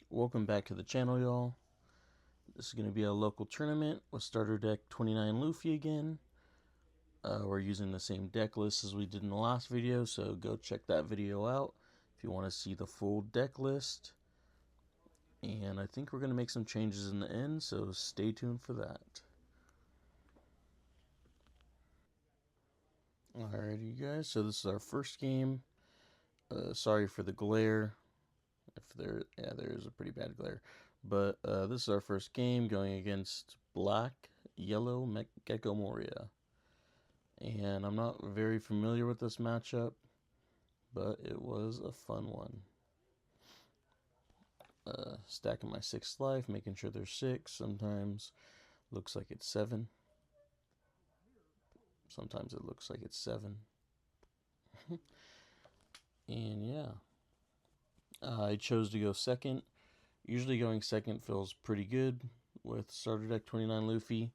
Welcome back to the channel, y'all. This is going to be a local tournament with starter deck 29 Luffy again. We're using the same deck list as we did in the last video, so go check that video out if you want to see the full deck list. And I think we're going to make some changes in the end, so stay tuned for that. Alrighty, you guys, so this is our first game. Sorry for the glare. There is a pretty bad glare. But this is our first game going against Black Yellow Gecko Moria. And I'm not very familiar with this matchup, but it was a fun one. Stacking my 6th life, making sure there's 6. Sometimes looks like it's 7. Sometimes it looks like it's 7. And yeah. I chose to go second. Usually going second feels pretty good with starter deck 29 Luffy,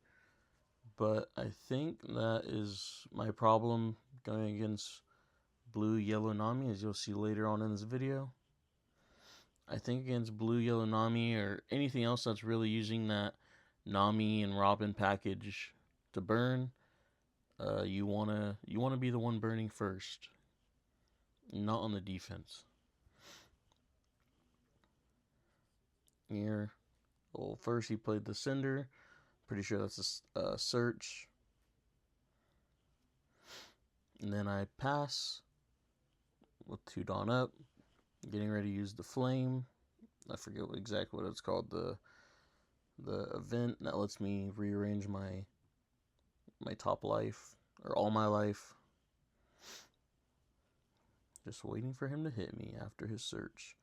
but I think that is my problem going against blue yellow Nami, as you'll see later on in this video. I think against blue yellow Nami or anything else that's really using that Nami and Robin package to burn, you wanna be the one burning first, not on the defense. Here, well, first he played the Cinder. Pretty sure that's a search. And then I pass with 2 Dawn up, getting ready to use the Flame. I forget exactly what it's called. The event that lets me rearrange my top life or all my life. Just waiting for him to hit me after his search.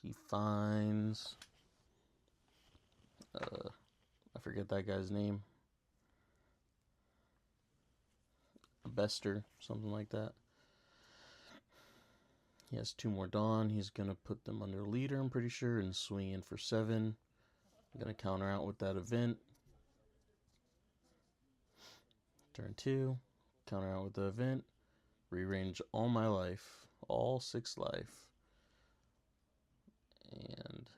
He finds I forget that guy's name. Bester, something like that. He has 2 more Dawn. He's going to put them under leader, I'm pretty sure, and swing in for 7. I'm going to counter out with that event. Turn 2, counter out with the event. Rearrange all my life, all 6 life. And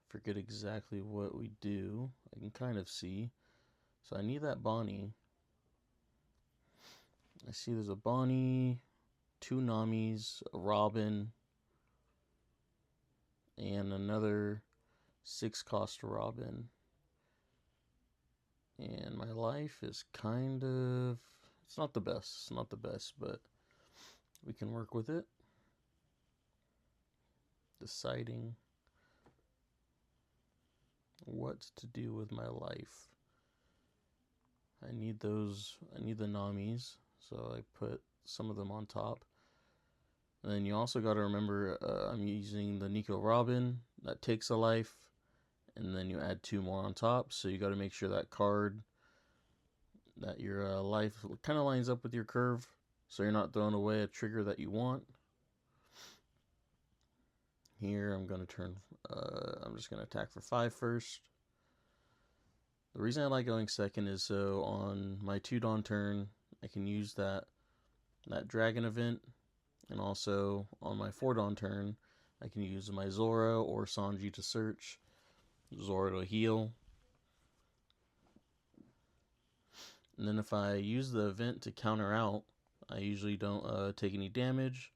forget exactly what we do. I can kind of see. So I need that Bonnie. I see there's a Bonnie, 2 Namis, a Robin, and another 6 cost Robin. And my life is kind of, it's not the best, but we can work with it. Deciding what to do with my life. I need the Namis, so I put some of them on top. And then you also got to remember I'm using the Nico Robin that takes a life, and then you add 2 more on top, so you got to make sure that card, that your life kind of lines up with your curve, so you're not throwing away a trigger that you want. Here I'm going to turn, I'm just going to attack for 5 first. The reason I like going second is so on my 2 Dawn turn, I can use that dragon event, and also on my 4 Dawn turn, I can use my Zoro or Sanji to search, Zoro to heal. And then if I use the event to counter out, I usually don't take any damage,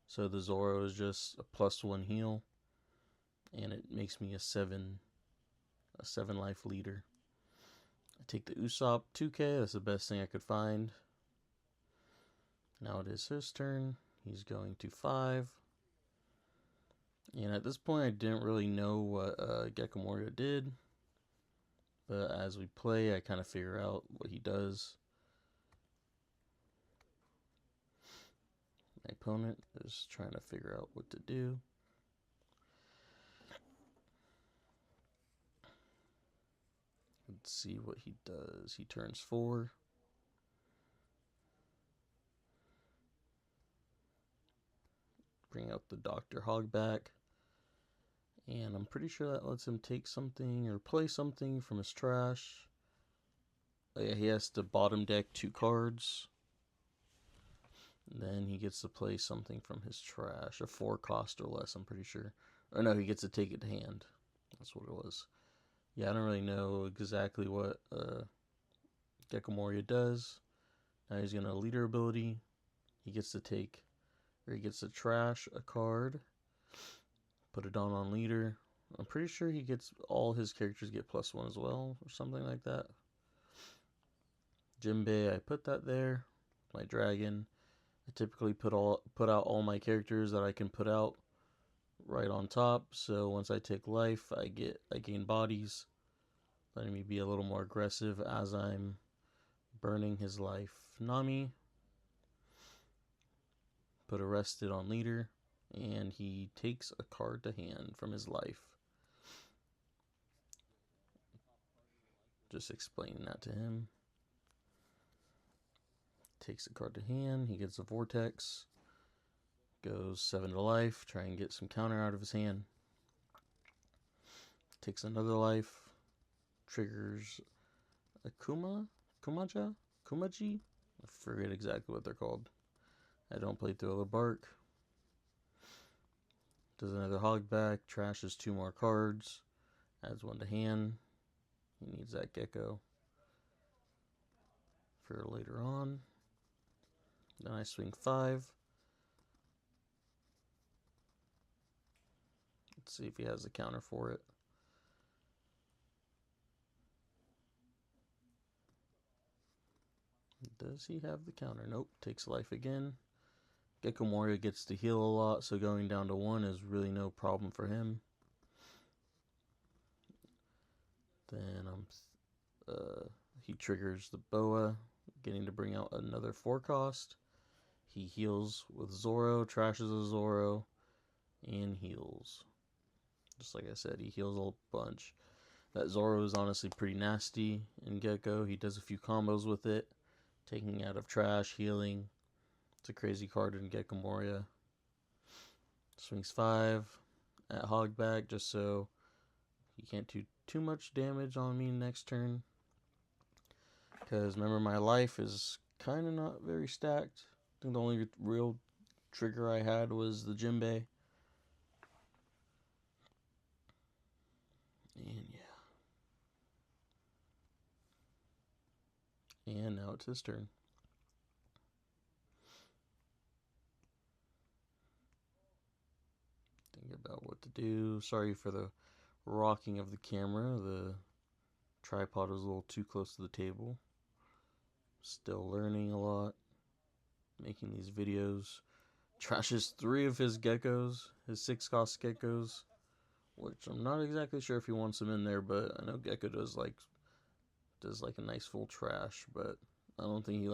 so the Zoro is just a +1 heal, and it makes me a 7 life leader. I take the Usopp 2k, that's the best thing I could find. Now it is his turn. He's going to 5. And at this point I didn't really know what Gecko Moria did, but as we play I kind of figure out what he does. My opponent is trying to figure out what to do. Let's see what he does. He turns 4. Bring out the Dr. Hogback. And I'm pretty sure that lets him take something or play something from his trash. Oh yeah, he has to bottom deck 2 cards. Then he gets to play something from his trash, a 4 cost or less, I'm pretty sure. Or no, he gets to take it to hand. That's what it was. Yeah, I don't really know exactly what Gecko Moria does. Now he's going to leader ability. He gets to take, or he gets to trash a card, put it on leader. I'm pretty sure he gets, all his characters get +1 as well, or something like that. Jinbei, I put that there. My dragon. I typically put out all my characters that I can put out right on top. So once I take life, I gain bodies, letting me be a little more aggressive as I'm burning his life. Nami, put arrested on leader, and he takes a card to hand from his life. Just explaining that to him. Takes a card to hand, he gets a vortex, goes 7 to life, try and get some counter out of his hand. Takes another life, triggers a Kumaji? I forget exactly what they're called. I don't play Thriller Bark. Does another hog back, trashes 2 more cards, adds 1 to hand. He needs that gecko for later on. Then I swing 5. Let's see if he has a counter for it. Does he have the counter? Nope. Takes life again. Gecko Moria gets to heal a lot, so going down to 1 is really no problem for him. Then he triggers the boa, getting to bring out another 4 cost. He heals with Zoro, trashes a Zoro, and heals. Just like I said, he heals a bunch. That Zoro is honestly pretty nasty in Gecko. He does a few combos with it, taking out of trash, healing. It's a crazy card in Gecko Moria. Swings 5 at Hogback just so he can't do too much damage on me next turn. Because remember, my life is kind of not very stacked. I think the only real trigger I had was the Jinbei. And yeah. And now it's his turn. Think about what to do. Sorry for the rocking of the camera. The tripod was a little too close to the table. Still learning a lot. Making these videos. Trashes 3 of his geckos. His 6 cost geckos. Which I'm not exactly sure if he wants them in there, but I know Gecko does like a nice full trash, but I don't think he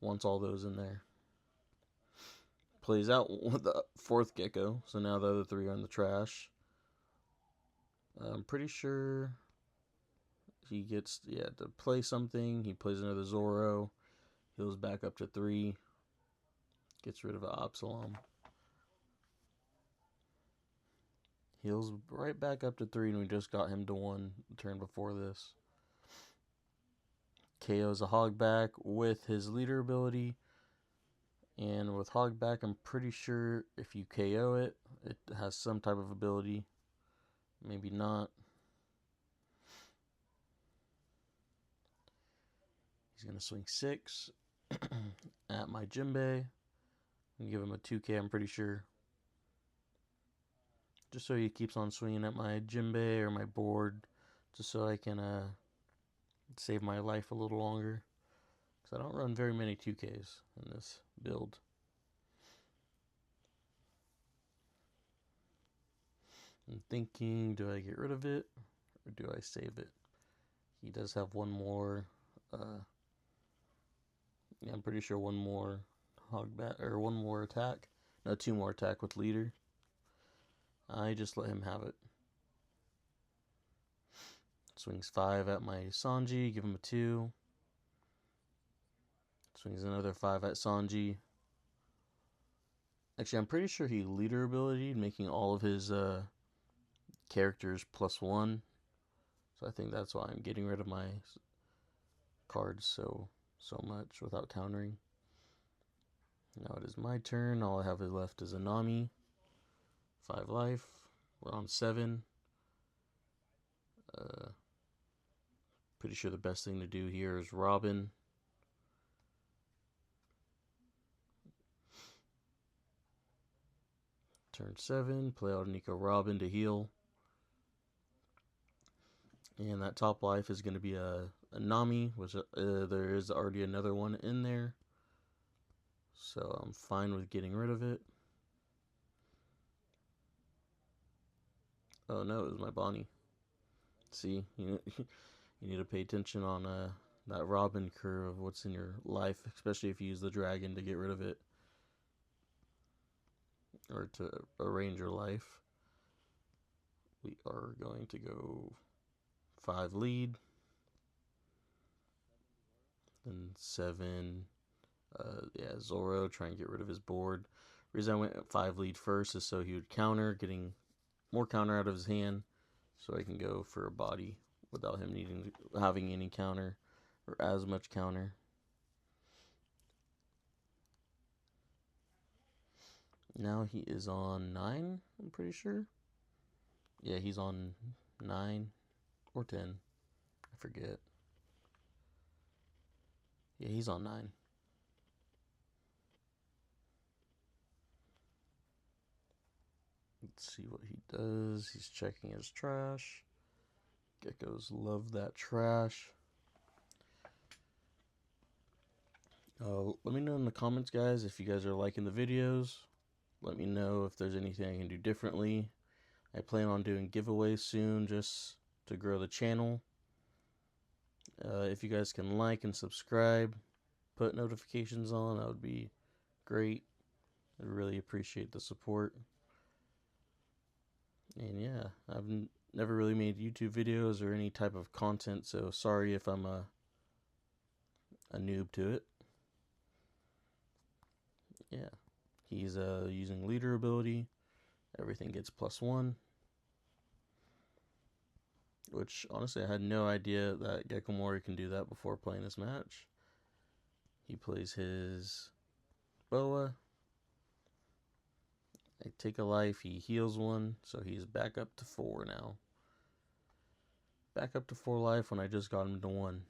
wants all those in there. Plays out with the 4th Gecko, so now the other 3 are in the trash. I'm pretty sure he gets to play something. He plays another Zoro, heals back up to 3, gets rid of an Absalom. Heals right back up to 3, and we just got him to 1 the turn before this. KO's a Hogback with his leader ability. And with Hogback, I'm pretty sure if you KO it, it has some type of ability. Maybe not. He's going to swing 6 at my Jinbei. And give him a 2k, I'm pretty sure. Just so he keeps on swinging at my Jinbei or my board. Just so I can save my life a little longer. Because I don't run very many 2ks in this build. I'm thinking, do I get rid of it or do I save it? He does have one more. I'm pretty sure one more Hogback or one more attack. No, 2 more attack with leader. I just let him have it. Swings 5 at my Sanji, give him a 2. Swings another 5 at Sanji. Actually, I'm pretty sure he leader ability, making all of his characters +1. So I think that's why I'm getting rid of my cards so much without countering. Now it is my turn. All I have left is a Nami. 5 life. We're on 7. Pretty sure the best thing to do here is Robin. Turn 7. Play out Nico Robin to heal. And that top life is going to be a Nami, which there is already another one in there. So I'm fine with getting rid of it. Oh no, it was my Bonnie. See, you need to pay attention on that Robin curve of what's in your life, especially if you use the dragon to get rid of it. Or to arrange your life. We are going to go 5 lead. Then 7. Yeah, Zoro, try and get rid of his board. The reason I went 5 lead first is so he would counter, getting more counter out of his hand, so I can go for a body without him having any counter or as much counter. Now he is on 9, I'm pretty sure. Yeah, he's on 9 or 10. I forget. Yeah, he's on 9. Let's see what he does. He's checking his trash. Geckos love that trash. Let me know in the comments, guys, if you guys are liking the videos. Let me know if there's anything I can do differently. I plan on doing giveaways soon just to grow the channel. If you guys can like and subscribe, put notifications on, that would be great. I really appreciate the support. And yeah, I've never really made YouTube videos or any type of content, so sorry if I'm a noob to it. Yeah, he's using leader ability. Everything gets +1. Which, honestly, I had no idea that Gekkomori can do that before playing this match. He plays his Boa. I take a life, he heals 1, so he's back up to 4 now. Back up to 4 life when I just got him to 1.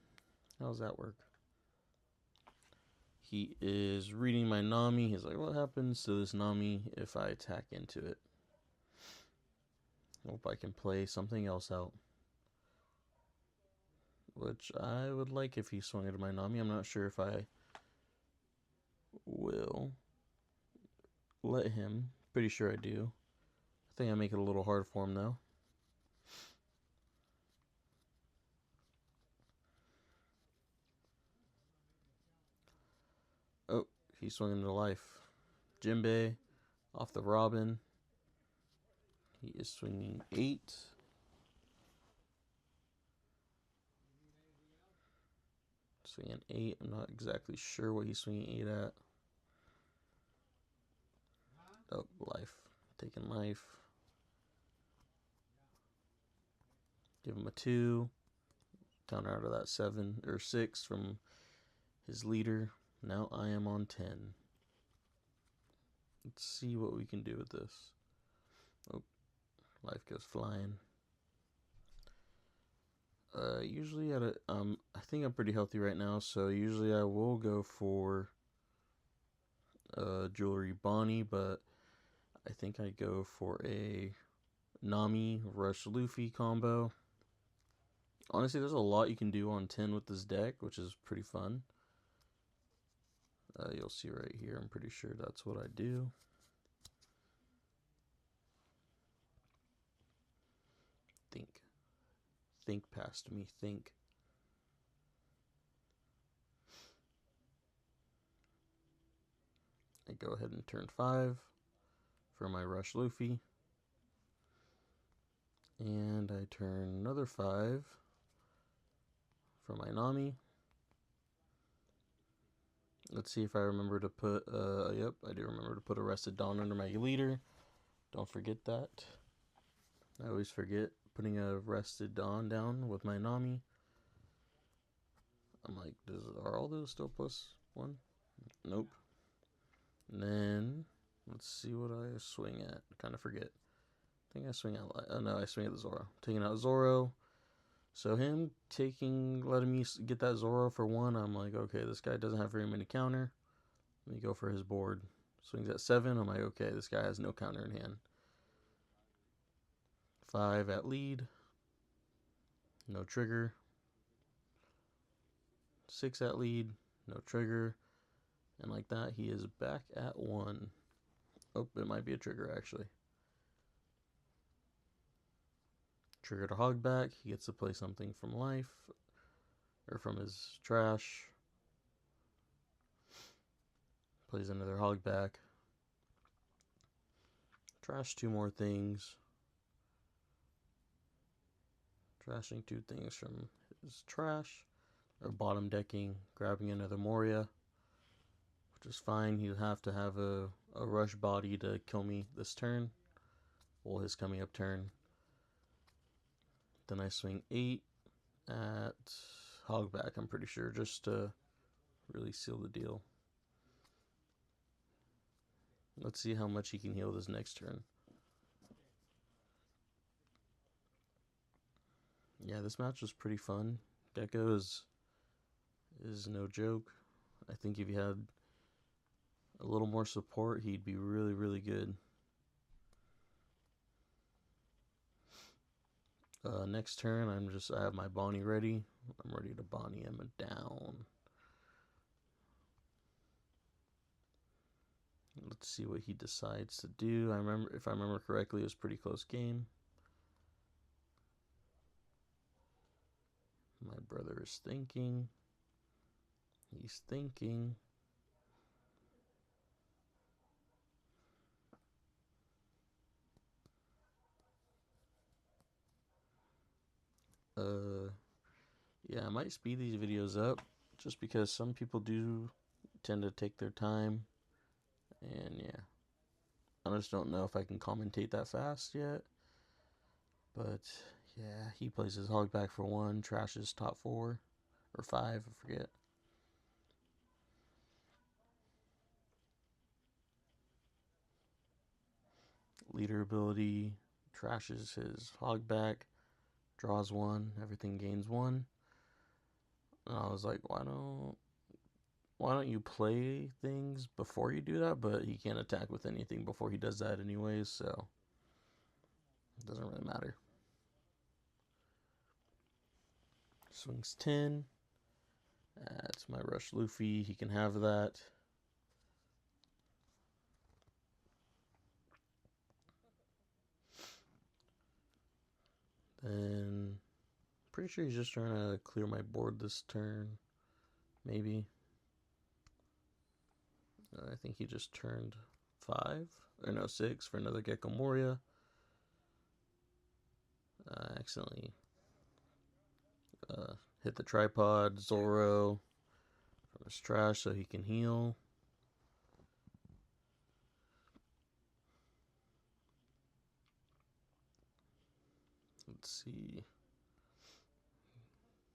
How does that work? He is reading my Nami. He's like, what happens to this Nami if I attack into it? Hope I can play something else out. Which I would like if he swung into my Nami. I'm not sure if I will let him. Pretty sure I do. I think I make it a little hard for him though. Oh, he swung into life. Jinbei off the Robin. He is swinging 8. Swinging 8. I'm not exactly sure what he's swinging 8 at. Oh, life. Taking life. Give him a 2. Counter out of that 7 or 6 from his leader. Now I am on 10. Let's see what we can do with this. Oh, life goes flying. Usually at I think I'm pretty healthy right now, so usually I will go for Jewelry Bonnie, but I think I go for a Nami Rush Luffy combo. Honestly, there's a lot you can do on 10 with this deck, which is pretty fun. You'll see right here, I'm pretty sure that's what I do. Think past me, think. I go ahead and turn 5 for my Rush Luffy. And I turn another 5 for my Nami. Let's see if I remember to put, yep, I do remember to put Arrested Dawn under my leader. Don't forget that. I always forget putting a Arrested Dawn down with my Nami. I'm like, are all those still +1? Nope. And then, let's see what I swing at. Kind of forget. I think I swing out. Oh no, I swing at the Zoro. Taking out Zoro. So him letting me get that Zoro for one, I'm like, okay, this guy doesn't have very many counter. Let me go for his board. Swings at 7. I'm like, okay, this guy has no counter in hand. 5 at lead. No trigger. 6 at lead. No trigger. And like that, he is back at 1. Oh, it might be a trigger, actually. Trigger to hog back. He gets to play something from life. Or from his trash. Plays another hog back. Trash 2 more things. Trashing 2 things from his trash. Or bottom decking. Grabbing another Moria. Which is fine. He'd have to have a rush body to kill me this turn. Well, his coming up turn. Then I swing 8 at hogback, I'm pretty sure, just to really seal the deal. Let's see how much he can heal this next turn. Yeah, this match was pretty fun. Gecko is no joke. I think if he had a little more support, he'd be really, really good. Next turn, I have my Bonnie ready. I'm ready to Bonnie him down. Let's see what he decides to do. If I remember correctly, it was a pretty close game. My brother is thinking. He's thinking. Yeah, I might speed these videos up just because some people do tend to take their time. And yeah, I just don't know if I can commentate that fast yet. But yeah, he plays his hog back for 1, trashes top 4 or 5, I forget. Leader ability, trashes his hog back, draws 1, everything gains 1. And I was like, why don't you play things before you do that? But he can't attack with anything before he does that anyways, so it doesn't really matter. Swings 10. That's my rush Luffy. He can have that. Then, pretty sure he's just trying to clear my board this turn. Maybe. I think he just turned 5. Or no, 6 for another Gecko Moria. Accidentally hit the tripod. Zoro from his trash so he can heal. Let's see.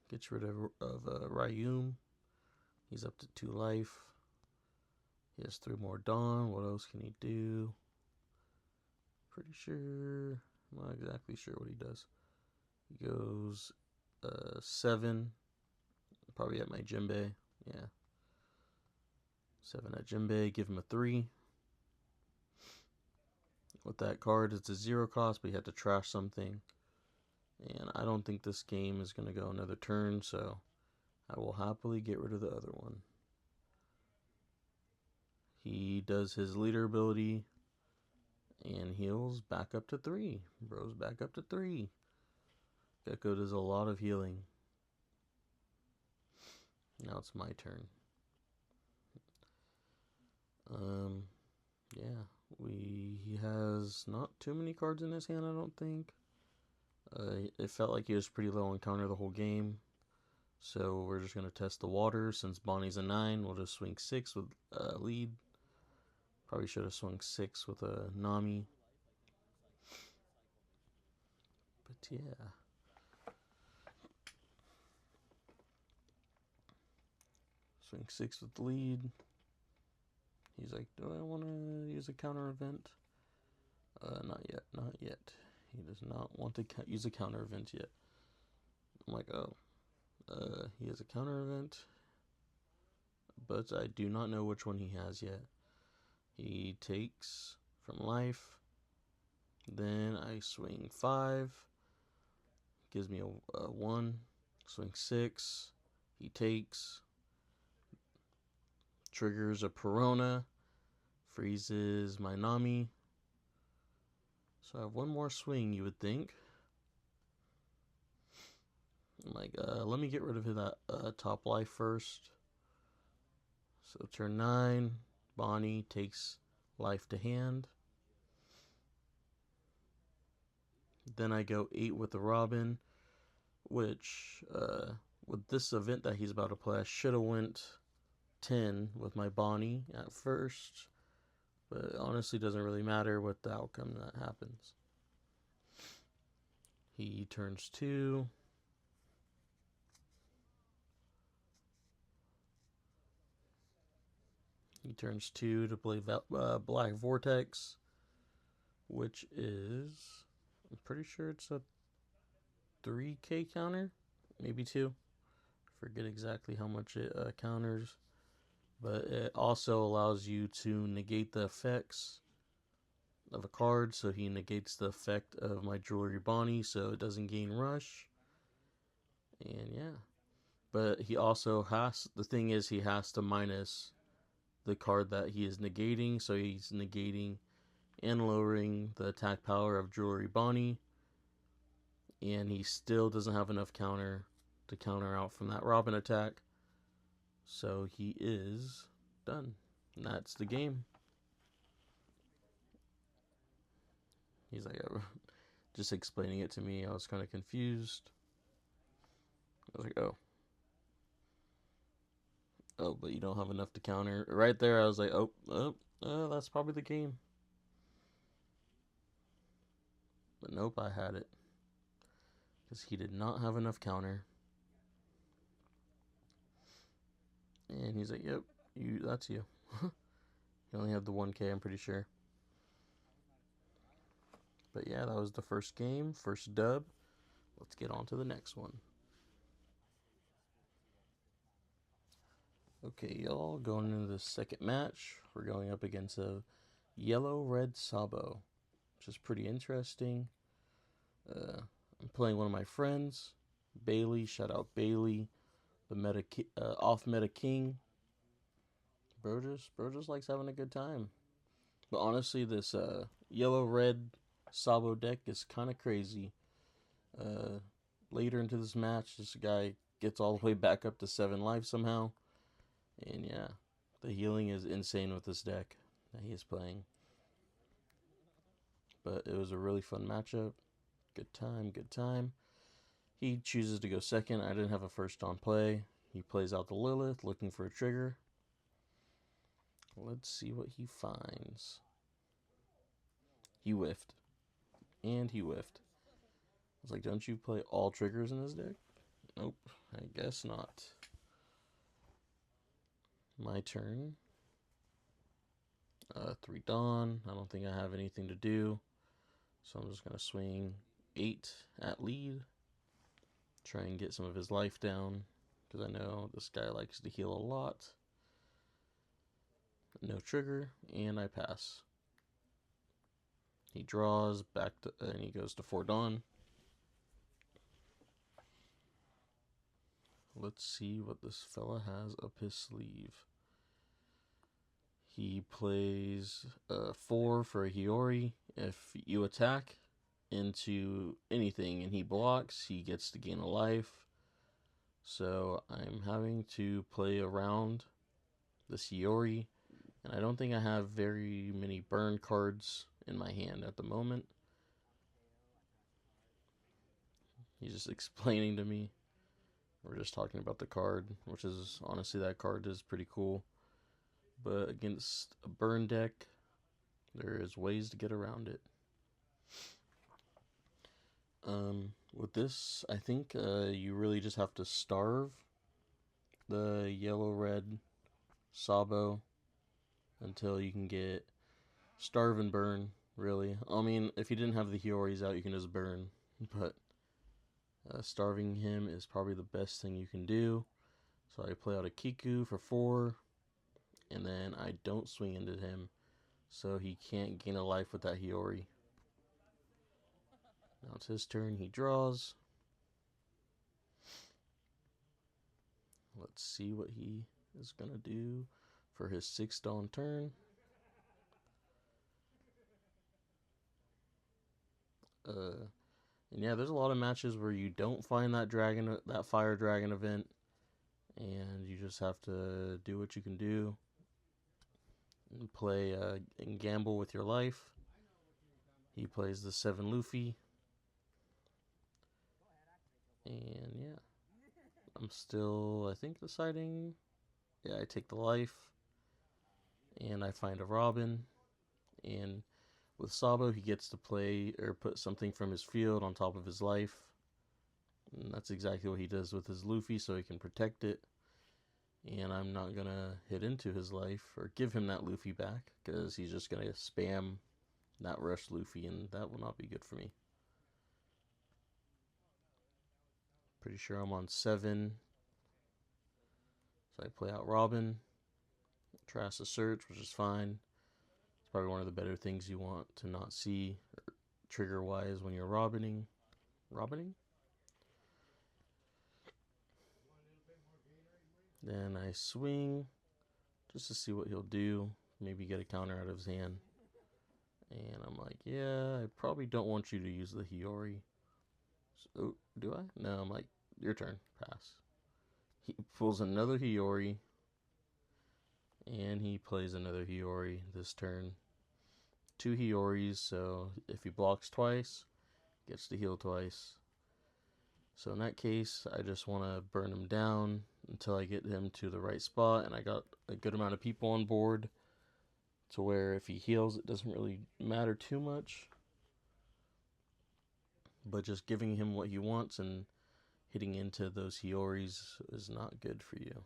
Gets rid of Ryum. He's up to 2 life. He has 3 more Dawn. What else can he do? Pretty sure. I'm not exactly sure what he does. He goes 7. Probably at my Jinbei. Yeah. 7 at Jinbei. Give him a 3. With that card, it's a 0 cost, but you have to trash something. And I don't think this game is going to go another turn, so I will happily get rid of the other one. He does his leader ability and heals back up to 3. Bro's back up to 3. Gecko does a lot of healing. Now it's my turn. Yeah, he has not too many cards in his hand, I don't think. It felt like he was pretty low on counter the whole game. So we're just going to test the water. Since Bonnie's a 9, we'll just swing 6 with lead. Probably should have swung 6 with a Nami. But yeah. Swing 6 with lead. He's like, do I want to use a counter event? Not yet, not yet. He does not want to use a counter event yet. I'm like, oh, he has a counter event, but I do not know which one he has yet. He takes from life. Then I swing 5. Gives me a 1. Swing 6. He takes. Triggers a Perona. Freezes my Nami. So I have one more swing, you would think. I'm like, let me get rid of that top life first. So turn 9. Bonnie takes life to hand. Then I go 8 with the Robin, which with this event that he's about to play, I should have went 10 with my Bonnie at first, but it honestly doesn't really matter what the outcome that happens. He turns 2. He turns 2 to play Black Vortex, which is, I'm pretty sure it's a 3k counter, maybe 2. Forget exactly how much it counters, but it also allows you to negate the effects of a card. So he negates the effect of my Jewelry Bonnie, so it doesn't gain rush. And yeah, but he also has, the thing is, he has to minus the card that he is negating, so he's negating and lowering the attack power of Jewelry Bonnie, and he still doesn't have enough counter to counter out from that Robin attack, so he is done. And that's the game. He's like, just explaining it to me, I was kind of confused. I was like, oh, but you don't have enough to counter. Right there, I was like, that's probably the game. But nope, I had it. Because he did not have enough counter. And he's like, yep, that's you. You only have the 1k, I'm pretty sure. But yeah, that was the first game, first dub. Let's get on to the next one. Okay, y'all, going into the second match, we're going up against a yellow-red Sabo, which is pretty interesting. I'm playing one of my friends, Bailey. Shout out Bailey, the off-meta king. Bro just likes having a good time. But honestly, this yellow-red Sabo deck is kind of crazy. Later into this match, this guy gets all the way back up to 7 life somehow. And yeah, the healing is insane with this deck that he is playing. But it was a really fun matchup. Good time, good time. He chooses to go second. I didn't have a first on play. He plays out the Lilith, looking for a trigger. Let's see what he finds. He whiffed. And he whiffed. I was like, don't you play all triggers in this deck? Nope, I guess not. My turn. 3 Dawn. I don't think I have anything to do. So I'm just going to swing 8 at lead. Try and get some of his life down. Because I know this guy likes to heal a lot. No trigger. And I pass. He draws back to, and he goes to 4 Dawn. Let's see what this fella has up his sleeve. He plays 4 for a Hiyori. If you attack into anything and he blocks, he gets to gain a life. So I'm having to play around this Hiyori. And I don't think I have very many burn cards in my hand at the moment. He's just explaining to me. We're just talking about the card, which is, honestly, that card is pretty cool. But against a burn deck, there is ways to get around it. With this, I think you really just have to starve the yellow-red Sabo until you can get Starve and Burn, really. I mean, if you didn't have the Hioris out, you can just burn. But starving him is probably the best thing you can do. So I play out a Kiku for 4, and then I don't swing into him, so he can't gain a life with that Hiyori. Now it's his turn, he draws. Let's see what he is going to do for his 6th Dawn turn. And yeah, there's a lot of matches where you don't find that dragon, that fire dragon event, and you just have to do what you can do and play and gamble with your life. He plays the 7 Luffy, and yeah, I'm still, I think, deciding. Yeah, I take the life, and I find a Robin, and with Sabo, he gets to play or put something from his field on top of his life. And that's exactly what he does with his Luffy, so he can protect it. And I'm not going to hit into his life or give him that Luffy back, because he's just going to spam that rush Luffy, and that will not be good for me. Pretty sure I'm on 7. So I play out Robin. Tries to search, which is fine. It's probably one of the better things you want to not see trigger wise when you're robbining. Then I swing just to see what he'll do. Maybe get a counter out of his hand. And I'm like, yeah, I probably don't want you to use the Hiyori. So, do I? No, I'm like, your turn. Pass. He pulls another Hiyori. And he plays another Hiyori this turn. 2 Hiyoris, so if he blocks twice, gets to heal twice. So in that case, I just want to burn him down until I get him to the right spot, and I got a good amount of people on board to where if he heals, it doesn't really matter too much. But just giving him what he wants and hitting into those Hioris is not good for you.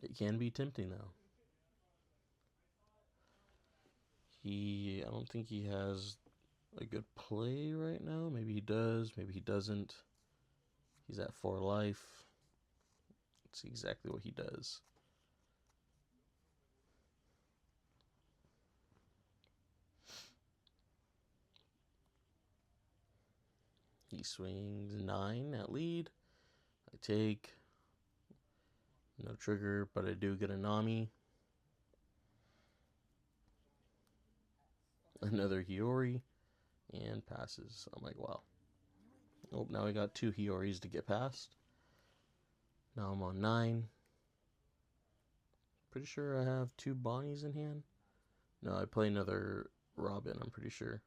It can be tempting though. I don't think he has a good play right now. Maybe he does, maybe he doesn't. He's at 4 life. Let's see exactly what he does. He swings 9 at lead. I take. No trigger, but I do get a Nami. Another Hiyori. And passes. I'm like, wow. Oh, now I got 2 Hioris to get past. Now I'm on 9. Pretty sure I have 2 Bonnies in hand. No, I play another Robin, I'm pretty sure.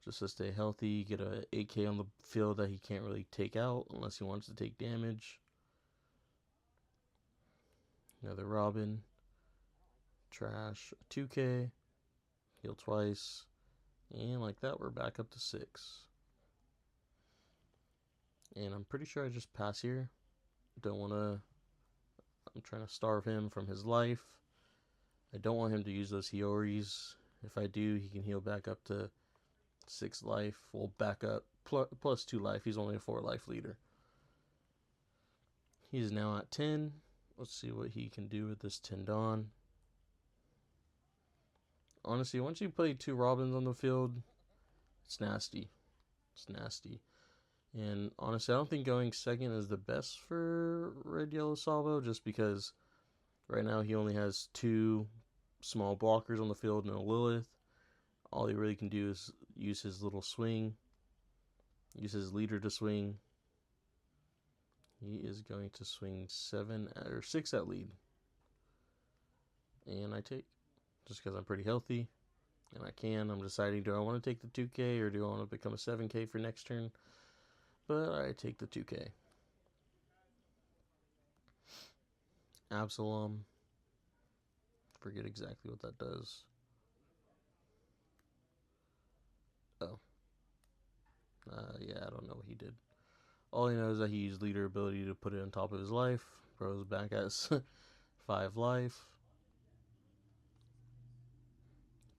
Just to stay healthy, get a AK on the field that he can't really take out unless he wants to take damage. Another Robin. Trash. 2K. Heal twice. And like that, we're back up to 6. And I'm pretty sure I just pass here. Don't want to. I'm trying to starve him from his life. I don't want him to use those Hioris. If I do, he can heal back up to 6 life. We'll back up plus 2 life. He's only a 4 life leader. He's now at 10. Let's see what he can do with this 10 Dawn. Honestly, once you play 2 Robins on the field, it's nasty. It's nasty. And honestly, I don't think going second is the best for Red Yellow Sabo, just because right now he only has 2 small blockers on the field and a Lilith. All he really can do is use his little swing, use his leader to swing. He is going to swing 6 at lead. And I take, just because I'm pretty healthy. And I can. I'm deciding, do I want to take the 2K or do I want to become a 7K for next turn? But I take the 2K. Absalom. Forget exactly what that does. Oh. Yeah, I don't know what he did. All he knows is that he used leader ability to put it on top of his life. Bro's back at 5 life.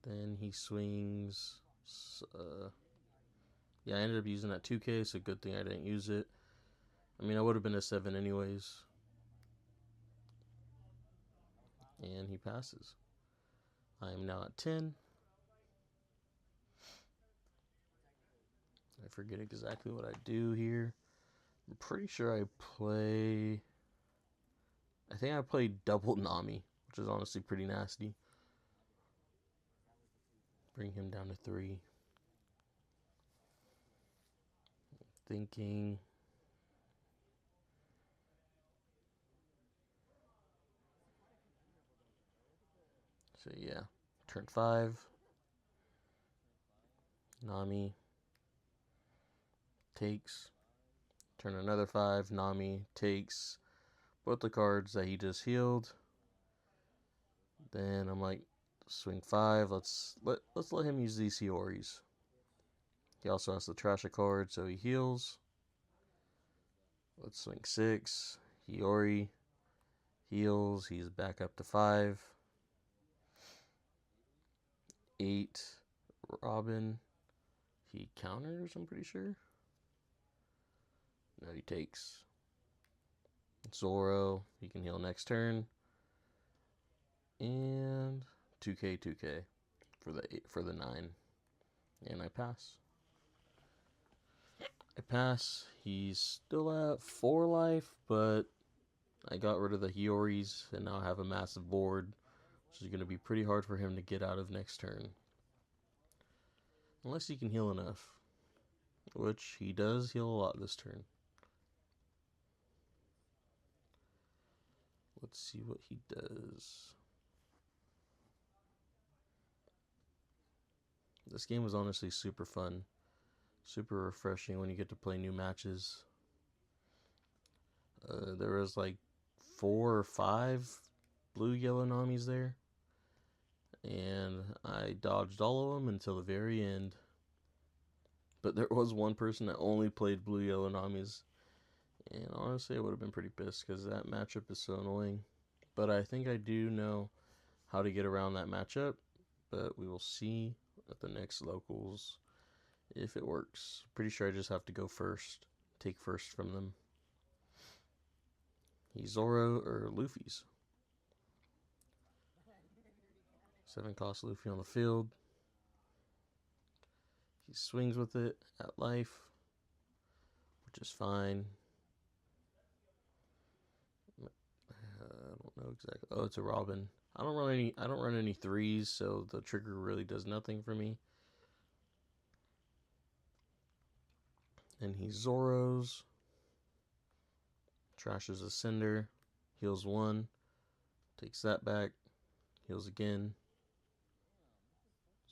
Then he swings. Yeah, I ended up using that 2K, so good thing I didn't use it. I mean, I would have been a 7 anyways. And he passes. I am now at 10. I forget exactly what I do here. I'm pretty sure I play... I think I played double Nami, which is honestly pretty nasty. Bring him down to 3. Thinking... So yeah, turn 5. Nami takes. Turn another 5. Nami takes both the cards that he just healed. Then I'm like, swing 5. Let's let him use these Hioris. He also has to trash a card, so he heals. Let's swing 6. Hiyori heals. He's back up to 5. 8. Robin. He counters, I'm pretty sure. No, he takes. Zoro. He can heal next turn. And 2K for the 9. And I pass. He's still at 4 life, but I got rid of the Hioris and now I have a massive board, which is going to be pretty hard for him to get out of next turn. Unless he can heal enough, which he does heal a lot this turn. Let's see what he does. This game was honestly super fun. Super refreshing when you get to play new matches. There was like 4 or 5 blue-yellow Namis there. And I dodged all of them until the very end. But there was one person that only played blue-yellow Namis. And honestly, I would have been pretty pissed because that matchup is so annoying. But I think I do know how to get around that matchup. But we will see at the next locals if it works. Pretty sure I just have to go first. Take first from them. He's Zoro or Luffy's. 7 cost Luffy on the field. He swings with it at life, which is fine. I don't know exactly. Oh, it's a Robin. I don't run any 3s, so the trigger really does nothing for me. And he Zoro's. Trashes a Cinder. Heals 1. Takes that back. Heals again.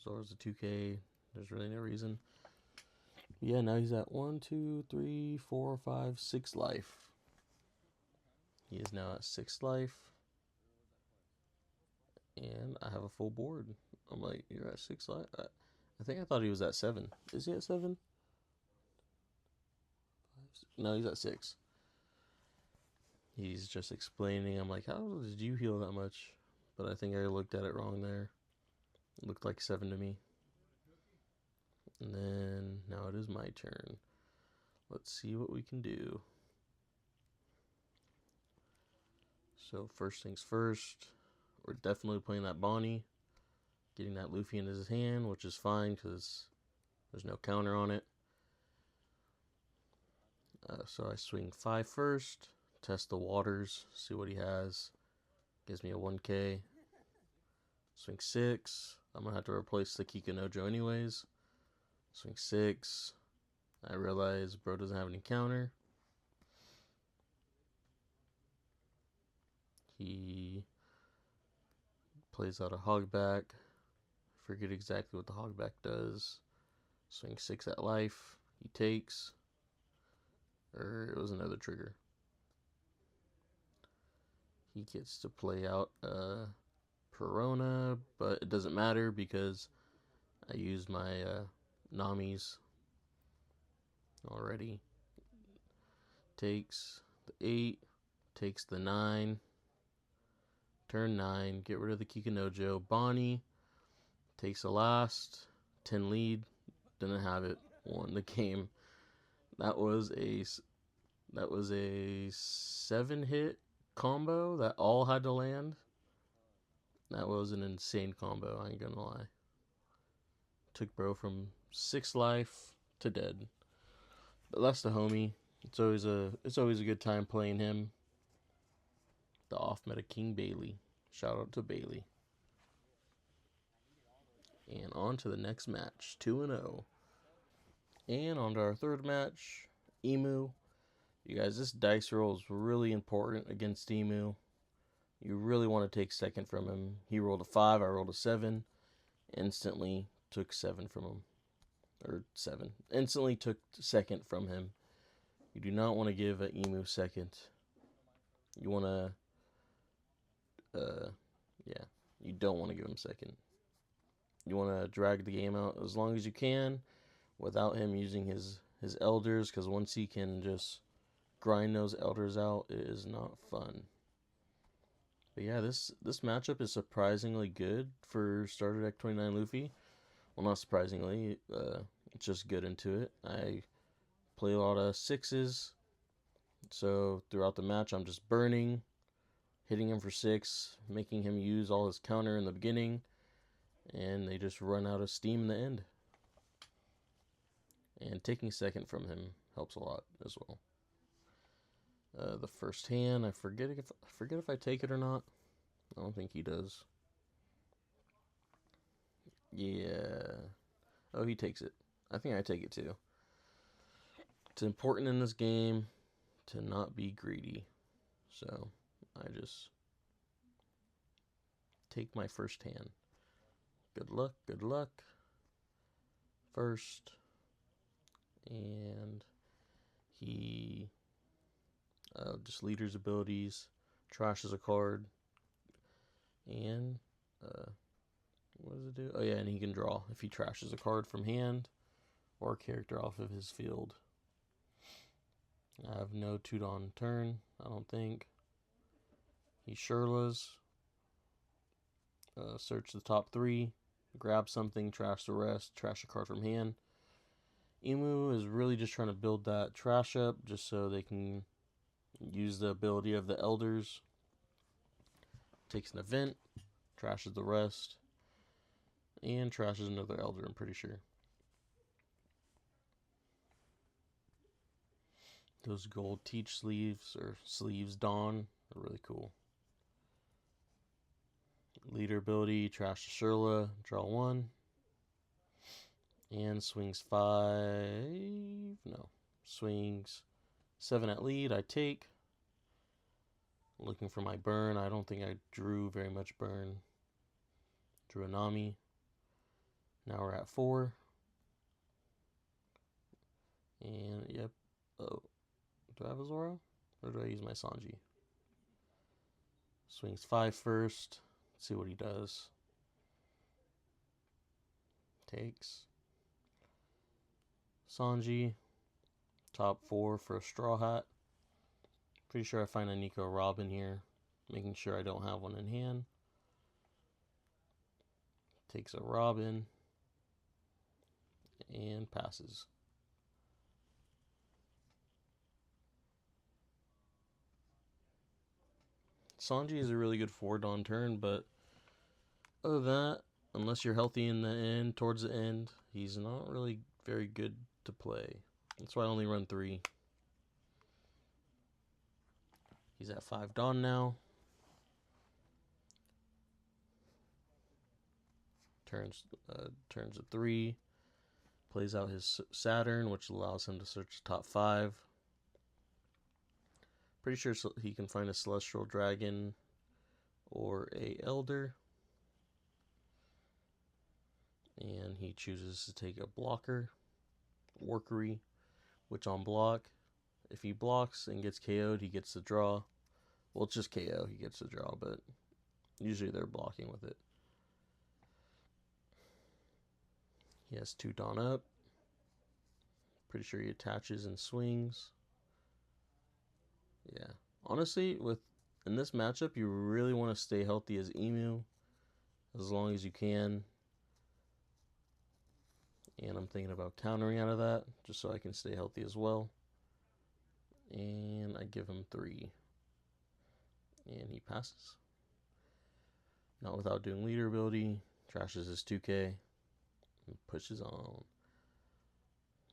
Zoro's a 2K. There's really no reason. Yeah, now he's at 1, 2, 3, 4, 5, 6 life. He is now at 6 life. And I have a full board. I'm like, you're at 6 life? I think I thought he was at 7. Is he at 7? No, he's at 6. He's just explaining. I'm like, how did you heal that much? But I think I looked at it wrong there. It looked like 7 to me. And then now it is my turn. Let's see what we can do. So first things first, we're definitely playing that Bonnie. Getting that Luffy in his hand, which is fine because there's no counter on it. So I swing 5 first. Test the waters, see what he has. Gives me a 1K. Swing 6. I'm going to have to replace the Kikanojo anyways. Swing 6. I realize bro doesn't have any counter. He plays out a hogback. Forget exactly what the hogback does. Swing 6 at life. He takes. Or it was another trigger. He gets to play out Perona, but it doesn't matter because I used my Namis already. Takes the 8, takes the 9. Turn 9, get rid of the Kikanojo. Bonnie Takes the last 10 lead. Didn't have it. Won the game. That was a 7-hit combo that all had to land. That was an insane combo, I ain't gonna lie. Took bro from 6 life to dead. But that's the homie. It's always a good time playing him. The off meta King Bailey. Shout out to Bailey. And on to the next match, 2-0. And on to our third match, Emu. You guys, this dice roll is really important against Emu. You really want to take second from him. He rolled a 5, I rolled a 7. Instantly took 7 from him. Or 7. Instantly took second from him. You do not want to give an Emu second. You want to, you don't want to give him second. You want to drag the game out as long as you can without him using his elders, because once he can just grind those elders out, it is not fun. But yeah, this matchup is surprisingly good for starter deck 29 Luffy. Well, not surprisingly, it's just good into it. I play a lot of 6s, so throughout the match I'm just burning, hitting him for 6, making him use all his counter in the beginning, and they just run out of steam in the end. And taking second from him helps a lot as well. The first hand, I forget if I take it or not. I don't think he does. Yeah. Oh, he takes it. I think I take it too. It's important in this game to not be greedy. So I just take my first hand. Good luck, good luck. First. And he just leader's abilities, trashes a card, and what does it do? Oh yeah, and he can draw if he trashes a card from hand or a character off of his field. I have no 2-don turn, I don't think. He Shirla's. Search the top 3, grab something, trash the rest, trash a card from hand. Emu is really just trying to build that trash up just so they can use the ability of the elders. Takes an event, trashes the rest, and trashes another elder, I'm pretty sure. Those gold teach sleeves, or sleeves dawn, are really cool. Leader ability, trash to Shirla, draw 1. And swings 5, no, swings 7 at lead, I take. Looking for my burn, I don't think I drew very much burn. Drew a Nami. Now we're at 4. And, yep, oh, do I have a Zoro? Or do I use my Sanji? Swings 5 first, let's see what he does. Takes. Sanji, top 4 for a Straw Hat. Pretty sure I find a Nico Robin here, making sure I don't have one in hand. Takes a Robin and passes. Sanji is a really good 4-don turn, but other than that, unless you're healthy in the end, towards the end, he's not really very good to play. That's why I only run 3. He's at 5-don now. Turns a 3. Plays out his Saturn, which allows him to search the top 5. Pretty sure he can find a Celestial Dragon or a Elder. And he chooses to take a blocker, Workery, which on block, if he blocks and gets KO'd, he gets the draw. Well, it's just KO, he gets the draw, but usually they're blocking with it. He has 2-don up. Pretty sure he attaches and swings. Yeah. Honestly, in this matchup, you really want to stay healthy as Emu as long as you can. And I'm thinking about countering out of that, just so I can stay healthy as well. And I give him 3. And he passes. Not without doing leader ability. Trashes his 2k. And pushes on.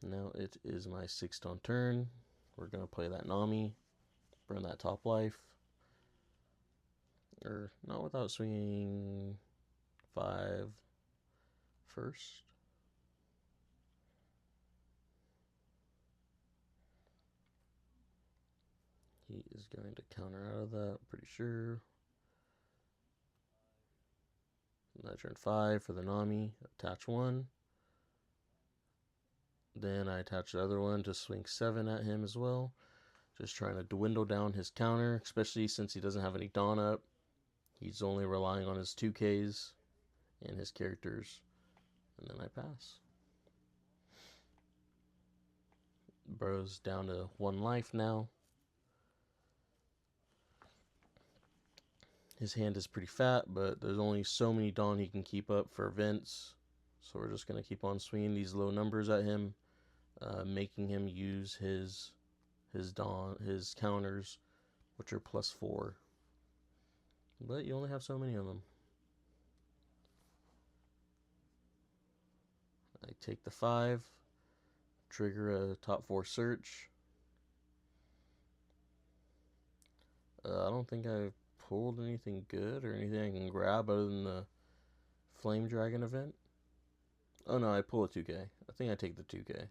Now it is my 6th turn. We're going to play that Nami. Burn that top life. Or not without swinging 5 first. He is going to counter out of that, pretty sure. And I turn 5 for the Nami. Attach 1. Then I attach the other one to swing 7 at him as well. Just trying to dwindle down his counter, especially since he doesn't have any Dawn up. He's only relying on his 2Ks and his characters. And then I pass. Bro's down to 1 life now. His hand is pretty fat, but there's only so many Dawn he can keep up for events. So we're just going to keep on swinging these low numbers at him, making him use his counters, which are +4. But you only have so many of them. I take the 5, trigger a top 4 search. I don't think I've pulled anything good or anything I can grab other than the Flame Dragon event. Oh no, I pull a 2K. I think I take the 2K.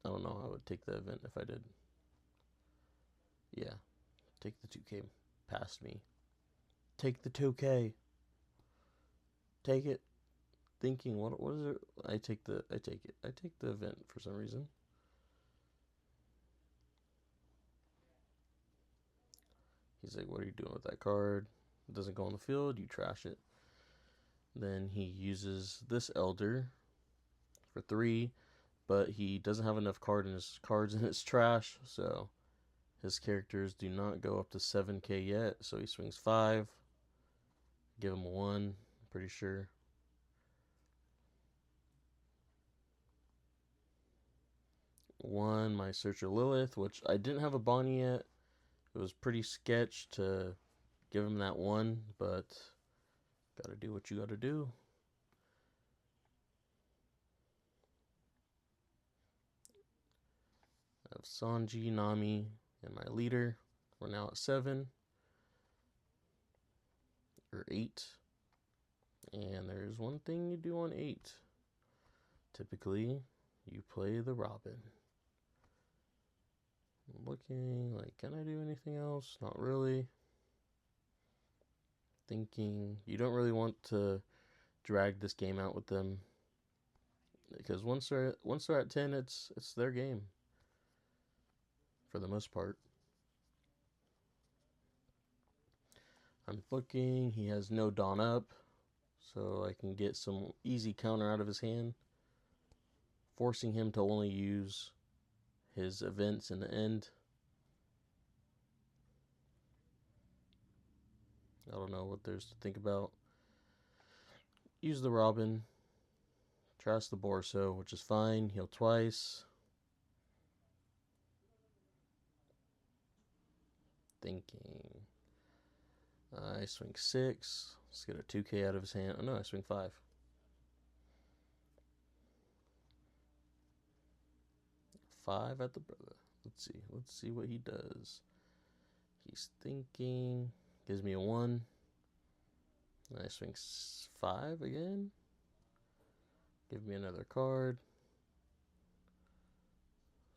I don't know, I would take the event if I did. Yeah, take the 2K past me. Take the 2K. Take it. Thinking, what is it? I take it. I take the event for some reason. He's like, what are you doing with that card? It doesn't go on the field, you trash it. Then he uses this Elder for 3, but he doesn't have enough cards in his trash, so his characters do not go up to 7k yet, so he swings 5. Give him 1, I'm pretty sure. My Searcher Lilith, which I didn't have a Bonnie yet. It was pretty sketch to give him that 1, but gotta do what you gotta do. I have Sanji, Nami, and my leader. We're now at 7 or 8. And there's one thing you do on 8. Typically, you play the Robin. I'm looking like, can I do anything else? Not really. Thinking, you don't really want to drag this game out with them, because once they're at 10, it's their game for the most part. I'm looking, he has no Dawn up, so I can get some easy counter out of his hand, forcing him to only use his events in the end. I don't know what there's to think about. Use the Robin. Trash the Borso, which is fine. Heal twice. Thinking. I swing 6. Let's get a 2k out of his hand. Oh no, I swing 5. Five at the brother. Let's see what he does. He's thinking. Gives me a 1. And I swing 5 again. Give me another card.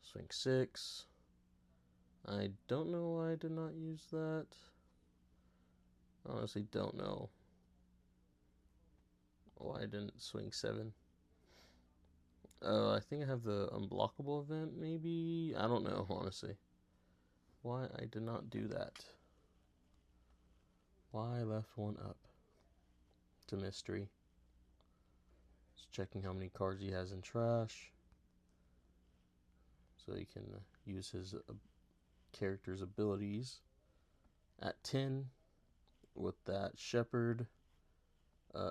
Swing 6. I don't know why I did not use that. Honestly, don't know why I didn't swing 7. I think I have the unblockable event, maybe? I don't know, honestly. Why I did not do that. Why I left 1 up. It's a mystery. Just checking how many cards he has in trash, so he can use his character's abilities. At 10, with that Shepherd,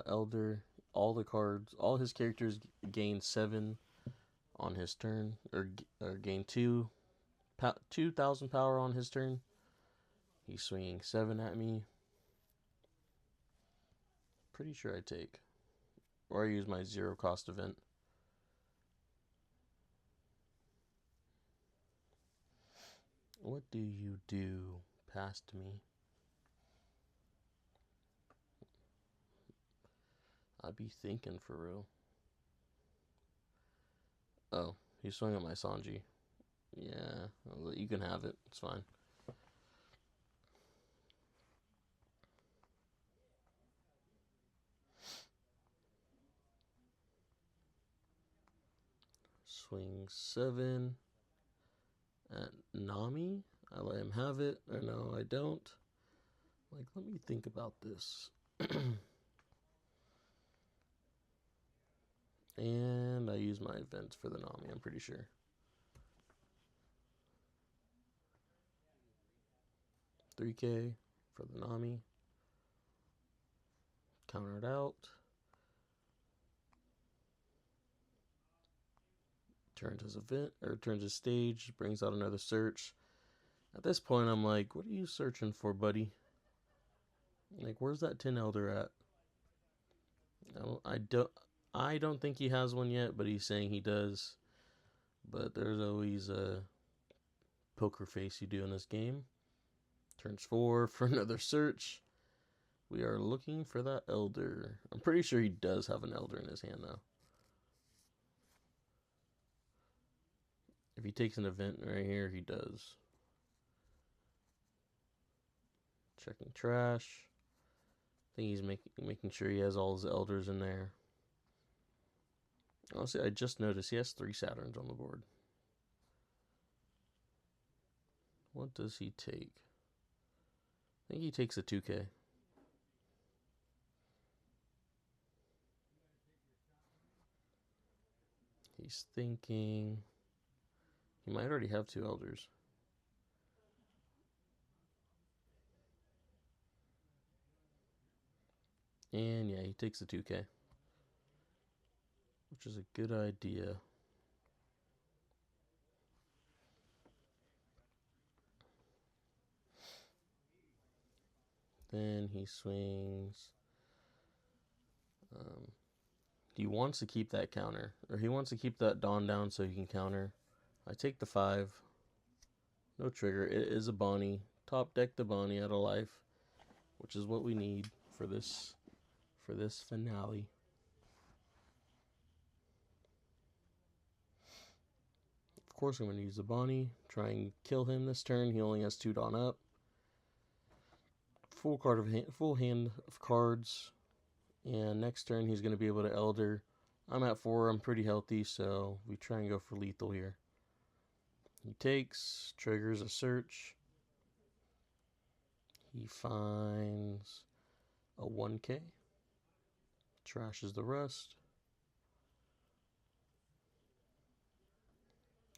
Elder, all the cards, all his characters gain 7 on his turn, or gain 2,000 power on his turn. He's swinging 7 at me. Pretty sure I take. Or I use my 0 cost event. What do you do past me? I be thinking for real. Oh, he's swinging at my Sanji. Yeah, you can have it. It's fine. Swing 7 at Nami. I let him have it. Or no, I don't. Like, let me think about this. And I use my events for the Nami, I'm pretty sure. $3K for the Nami. Counter it out. Turns his event, or turns his stage, brings out another search. At this point, I'm like, what are you searching for, buddy? Like, where's that Tin Elder at? No, I don't think he has one yet, but he's saying he does. But there's always a poker face you do in this game. Turns 4 for another search. We are looking for that Elder. I'm pretty sure he does have an Elder in his hand, though. If he takes an event right here, he does. Checking trash. I think he's making sure he has all his Elders in there. Honestly, I just noticed he has 3 Saturns on the board. What does he take? I think he takes a 2K. He's thinking he might already have 2 Elders. And yeah, he takes a 2K, which is a good idea. Then he swings. He wants to keep that counter, or he wants to keep that Dawn down so he can counter. I take the 5. No trigger. It is a Bonnie. Top deck the Bonnie out of life, which is what we need for this finale. Of course, I'm going to use the Bonnie. Try and kill him this turn. He only has 2 Dawn up. Full hand of cards. And next turn, he's going to be able to Elder. I'm at 4. I'm pretty healthy, so we try and go for lethal here. He takes, triggers a search. He finds a 1K. Trashes the rust.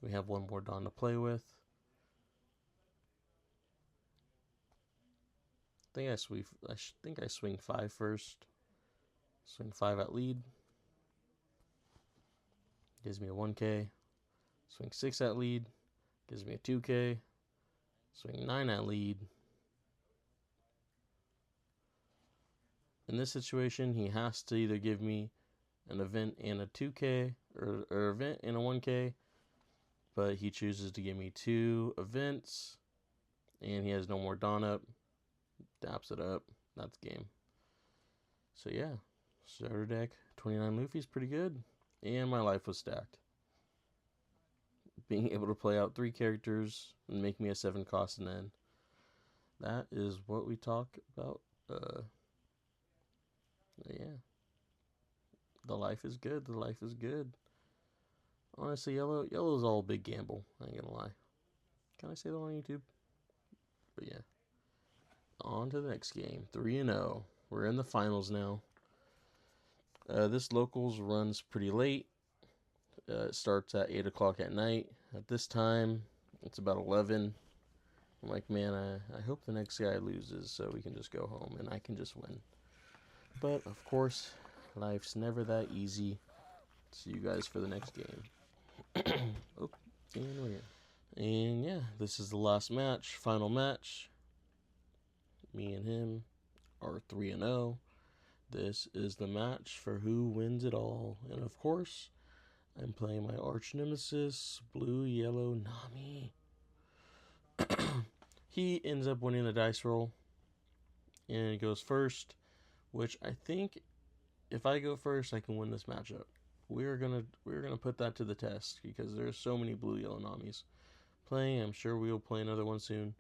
We have 1 more Dawn to play with. I think I swing 5 first. Swing 5 at lead. Gives me a 1K. Swing 6 at lead. Gives me a 2K. Swing 9 at lead. In this situation, he has to either give me an event and a 2K, or event and a 1K, but he chooses to give me 2 events, and he has no more Dawn up. Daps it up. That's game. So yeah, starter deck 29 Luffy's pretty good, and my life was stacked. Being able to play out 3 characters and make me a 7 cost and end. That is what we talk about. Yeah. The life is good. The life is good. Honestly, yellow's all a big gamble. I ain't gonna lie. Can I say that on YouTube? But yeah. On to the next game. 3-0. We're in the finals now. This locals runs pretty late. It starts at 8 o'clock at night. At this time, it's about 11. I'm like, man, I hope the next guy loses so we can just go home and I can just win. But, of course, Life's never that easy. See you guys for the next game. Oh, and we're here. And yeah, this is the last match, final match. Me and him are 3-0. This is the match for who wins it all. And of course, I'm playing my arch nemesis, Blue Yellow Nami. He ends up winning the dice roll and goes first, which I think if I go first, I can win this matchup. We're gonna put that to the test because there's so many Blue Yellow Namis playing. I'm sure we'll play another one soon.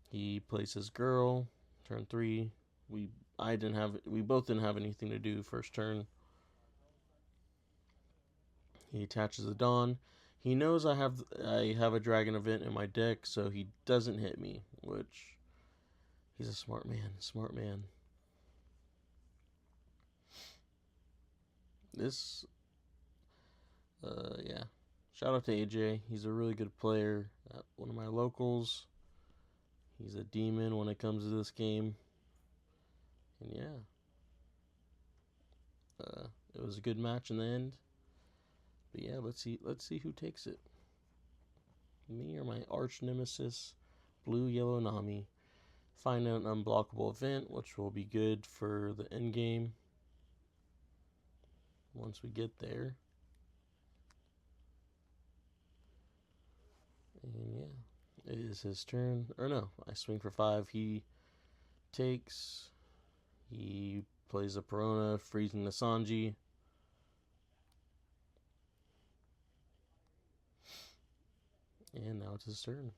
He plays his girl, turn 3. We both didn't have anything to do first turn. He attaches the Dawn. He knows I have a dragon event in my deck, so he doesn't hit me, which he's a smart man. This yeah. Shout out to AJ. He's a really good player. One of my locals. He's a demon when it comes to this game. And yeah. It was a good match in the end. But yeah, let's see who takes it. Me or my arch nemesis, Blue Yellow Nami. Find out an unblockable event, which will be good for the end game. Once we get there. And yeah, it is his turn. Or no, I swing for 5. He takes. He plays a Perona, freezing the Sanji. And now it's his turn.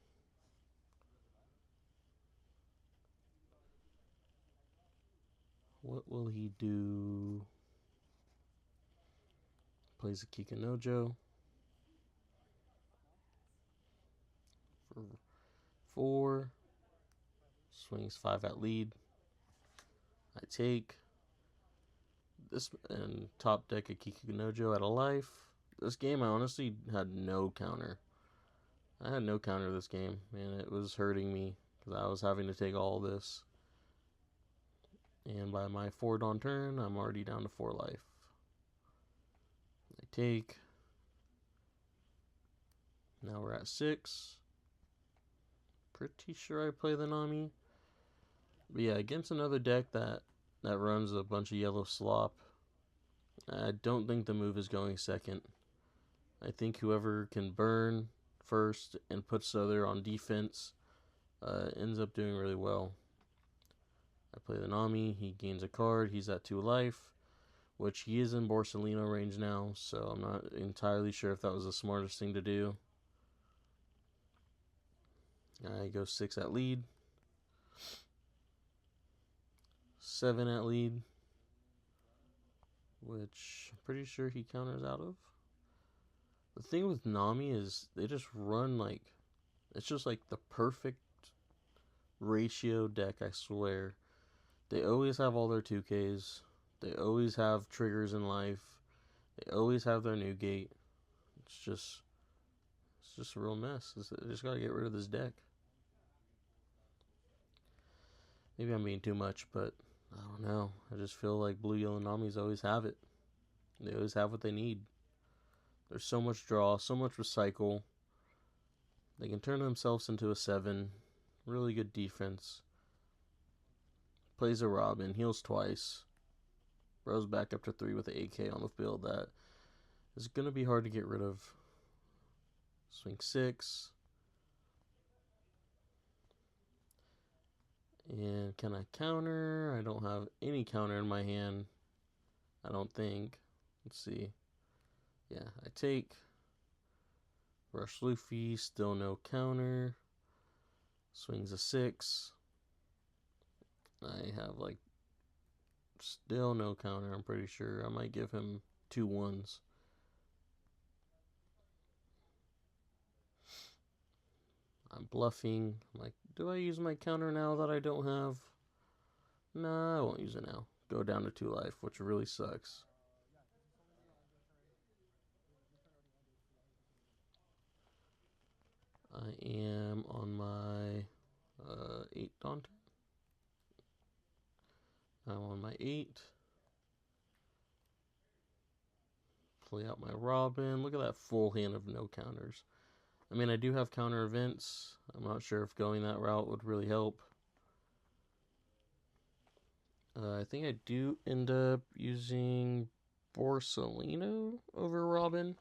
What will he do? Plays a Kikanojo. For 4. Swings 5 at lead. I take. This and top deck a Kikanojo at a life. This game I honestly had no counter. I had no counter this game, and it was hurting me because I was having to take all this. And by my 4 dawn turn, I'm already down to 4 life. I take. Now we're at 6. Pretty sure I play the Nami. But yeah, against another deck that runs a bunch of yellow slop, I don't think the move is going second. I think whoever can burn first and puts the other on defense ends up doing really well. I play the Nami. He gains a card. He's at 2 life, which he is in Borsalino range now, so I'm not entirely sure if that was the smartest thing to do. I go 6 at lead. 7 at lead, which I'm pretty sure he counters out of. The thing with Nami is they just run like, it's just like the perfect ratio deck, I swear. They always have all their 2Ks. They always have triggers in life. They always have their new gate. It's just a real mess. I just gotta get rid of this deck. Maybe I'm being too much, but I don't know. I just feel like Blue Yellow Namis always have it. They always have what they need. There's so much draw, so much recycle. They can turn themselves into a 7. Really good defense. Plays a Robin, heals twice. Rose back up to 3 with the AK on the field. That is going to be hard to get rid of. Swing 6. And can I counter? I don't have any counter in my hand. I don't think. Let's see. Yeah, I take. Rush Luffy, still no counter. Swings a 6. I have like still no counter, I'm pretty sure. I might give him 2 1s. I'm bluffing. I'm like, do I use my counter now that I don't have? Nah, I won't use it now. Go down to 2 life, which really sucks. I am on my 8 dawn turn. I'm on my 8. Play out my Robin. Look at that full hand of no counters. I mean, I do have counter events. I'm not sure if going that route would really help. I think I do end up using Borsalino over Robin.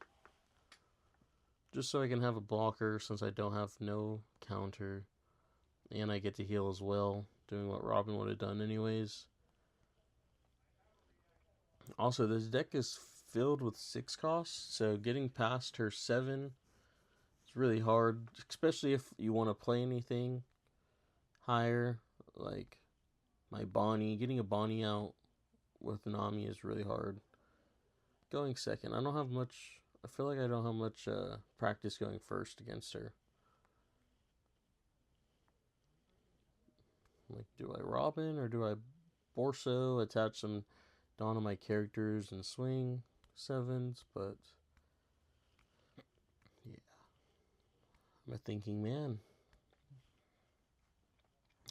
Just so I can have a blocker since I don't have no counter. And I get to heal as well, doing what Robin would have done anyways. Also, this deck is filled with 6 costs, so getting past her 7 is really hard, especially if you want to play anything higher, like my Bonnie. Getting a Bonnie out with Nami is really hard. Going second, I don't have much. I feel like I don't have much practice going first against her. Like, do I Robin or do I Borso, attach some Dawn to my characters and swing 7s? But yeah, I'm a thinking man.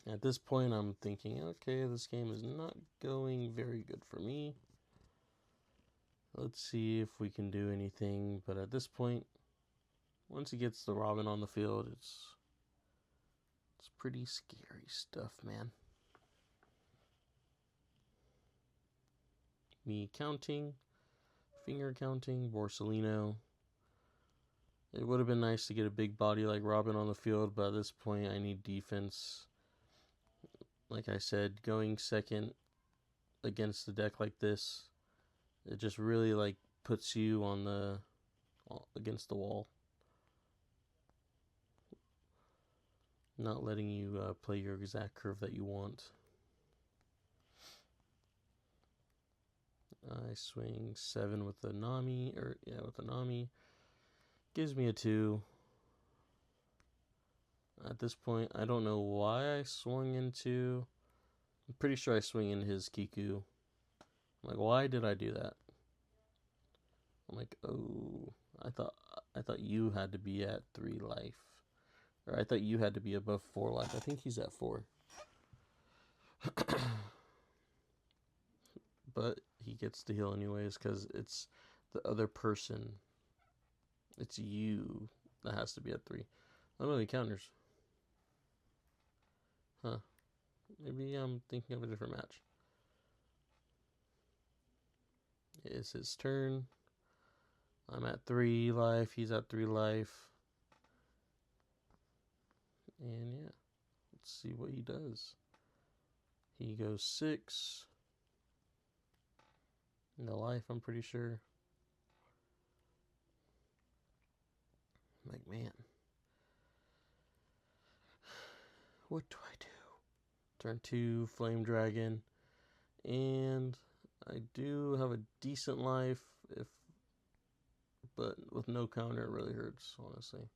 At this point, I'm thinking, okay, this game is not going very good for me. Let's see if we can do anything. But at this point, once he gets the Robin on the field, it's pretty scary stuff, man. Me counting, finger counting, Borsalino. It would have been nice to get a big body like Robin on the field, but at this point, I need defense. Like I said, going second against a deck like this, it just really like puts you on the against the wall, not letting you play your exact curve that you want. I swing 7 with the Nami, with the Nami. Gives me a 2. At this point, I don't know why I swung into. I'm pretty sure I swing in his Kiku. I'm like, why did I do that? I'm like, oh, I thought you had to be at 3 life. Or I thought you had to be above 4 life. I think he's at 4. But he gets to heal anyways because it's the other person. It's you that has to be at 3. Oh no, he counters. Huh. Maybe I'm thinking of a different match. It's his turn. I'm at 3 life. He's at 3 life. And yeah, let's see what he does. He goes 6. No life, I'm pretty sure. I'm like, man. What do I do? Turn 2, Flame Dragon. And I do have a decent life, but with no counter, it really hurts, honestly.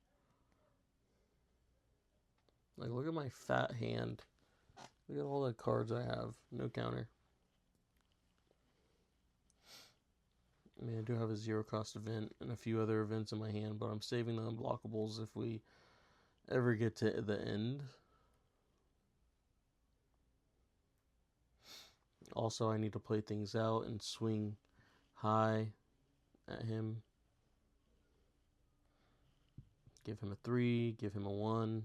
Like, look at my fat hand. Look at all the cards I have. No counter. I mean, I do have a 0 cost event and a few other events in my hand, but I'm saving the unblockables if we ever get to the end. Also, I need to play things out and swing high at him. Give him a 3, give him a 1.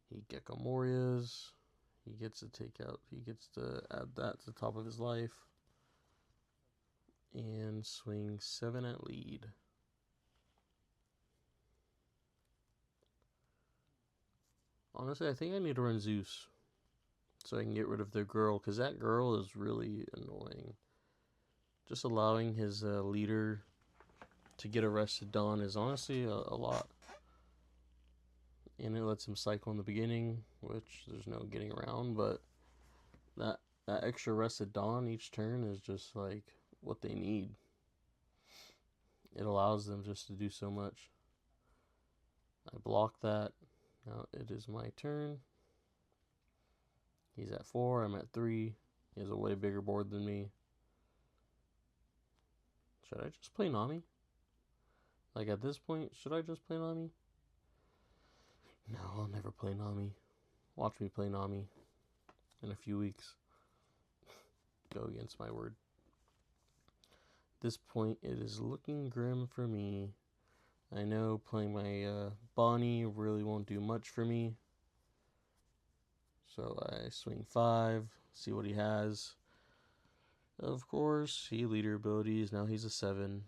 He Gecko Morias. He gets to add that to the top of his life. And swing 7 at lead. Honestly, I think I need to run Zeus so I can get rid of their girl, because that girl is really annoying. Just allowing his leader to get arrested Dawn is honestly a lot. And it lets him cycle in the beginning, which there's no getting around, but that extra arrested Dawn each turn is just like what they need. It allows them just to do so much. I block that. Now it is my turn. He's at 4, I'm at 3. He has a way bigger board than me. Should I just play Nami? Like at this point, should I just play Nami? No, I'll never play Nami. Watch me play Nami in a few weeks. go against my word. At this point, it is looking grim for me. I know playing my Bonnie really won't do much for me. So I swing 5, see what he has. Of course, he leader abilities. Now he's a 7.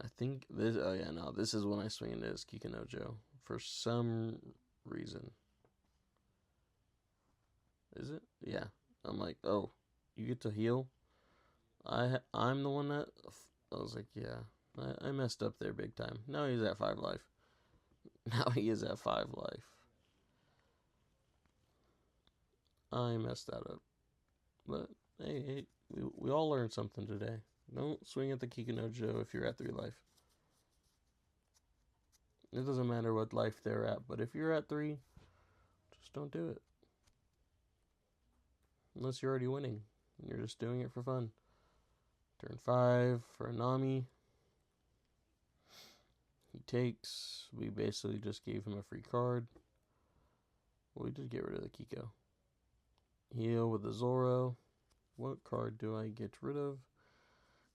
I think this. Oh yeah, no. This is when I swing into his Kikanojo for some reason. Is it? Yeah. I'm like, oh, you get to heal. I'm the one that. I was like, yeah, I messed up there big time. Now he's at 5 life. Now he is at 5 life. I messed that up. But hey, we all learned something today. Don't swing at the Kikanojo if you're at 3 life. It doesn't matter what life they're at, but if you're at 3, just don't do it. Unless you're already winning. You're just doing it for fun. Turn 5 for a Nami. He takes. We basically just gave him a free card. Well, we did get rid of the Kiko. Heal with the Zoro. What card do I get rid of?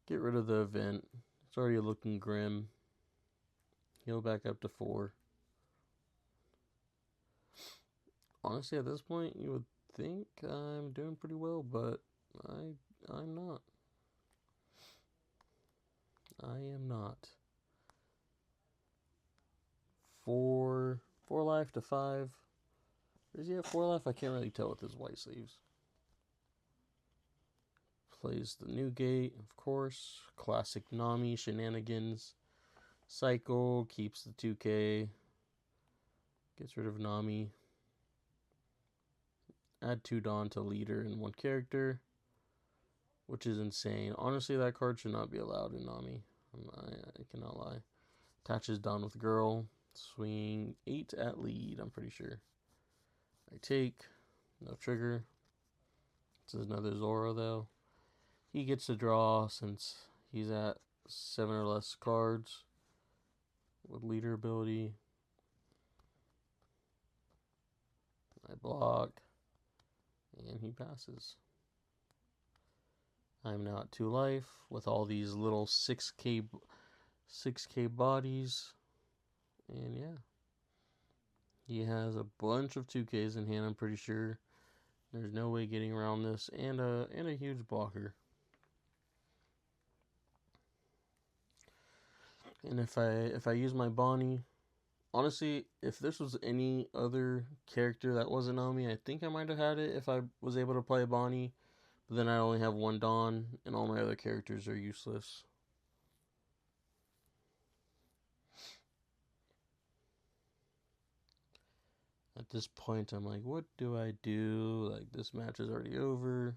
Get rid of the event. It's already looking grim. Heal back up to 4. Honestly, at this point, you would think I'm doing pretty well, but I'm not. I am not. 4 life to 5. Is he at 4 life? I can't really tell with his white sleeves. Plays the new gate, of course. Classic Nami shenanigans. Cycle, keeps the 2K. Gets rid of Nami. Add 2 Dawn to leader in 1 character. Which is insane. Honestly, that card should not be allowed in Nami. I cannot lie. Attaches Dawn with girl. Swing 8 at lead, I'm pretty sure. I take. No trigger. This is another Zoro, though. He gets to draw since he's at 7 or less cards with leader ability. I block. And he passes. I'm now at 2 life with all these little 6K bodies. And yeah. He has a bunch of 2Ks in hand, I'm pretty sure. There's no way getting around this. And a huge blocker. And if I use my Bonnie, honestly, if this was any other character that wasn't Nami, I think I might have had it if I was able to play a Bonnie. But then I only have 1 Dawn, and all my other characters are useless. At this point, I'm like, what do I do? Like, this match is already over.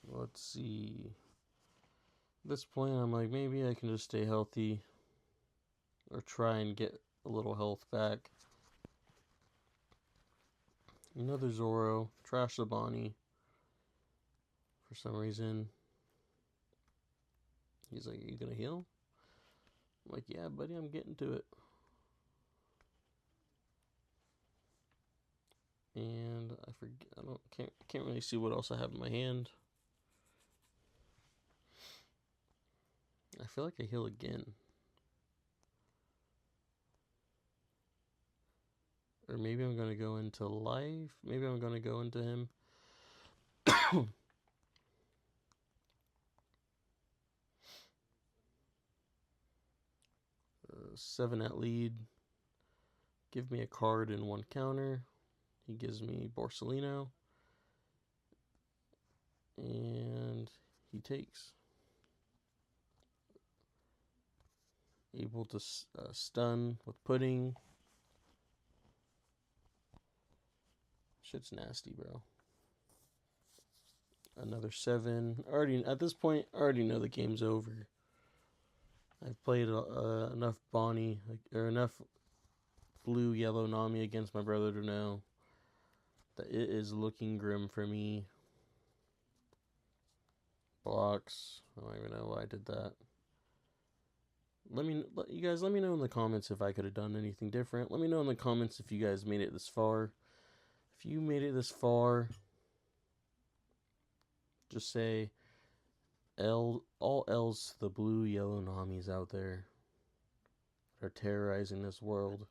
Let's see. At this point, I'm like, maybe I can just stay healthy. Or try and get a little health back. Another Zoro. Trash the Bonnie. For some reason. He's like, are you gonna heal? I'm like, yeah, buddy, I'm getting to it. And I forget. Can't really see what else I have in my hand. I feel like I heal again. Or maybe I'm gonna go into life. Maybe I'm gonna go into him. 7 at lead. Give me a card and 1 counter. He gives me Borsellino. And he takes. Able to stun with pudding. Shit's nasty, bro. Another 7. At this point, I already know the game's over. I've played enough Bonnie, or enough blue, yellow Nami against my brother to know that it is looking grim for me. Blocks. I don't even know why I did that. You guys let me know in the comments if I could have done anything different. Let me know in the comments if you guys made it this far. If you made it this far, just say all L's to the blue yellow Namis out there that are terrorizing this world.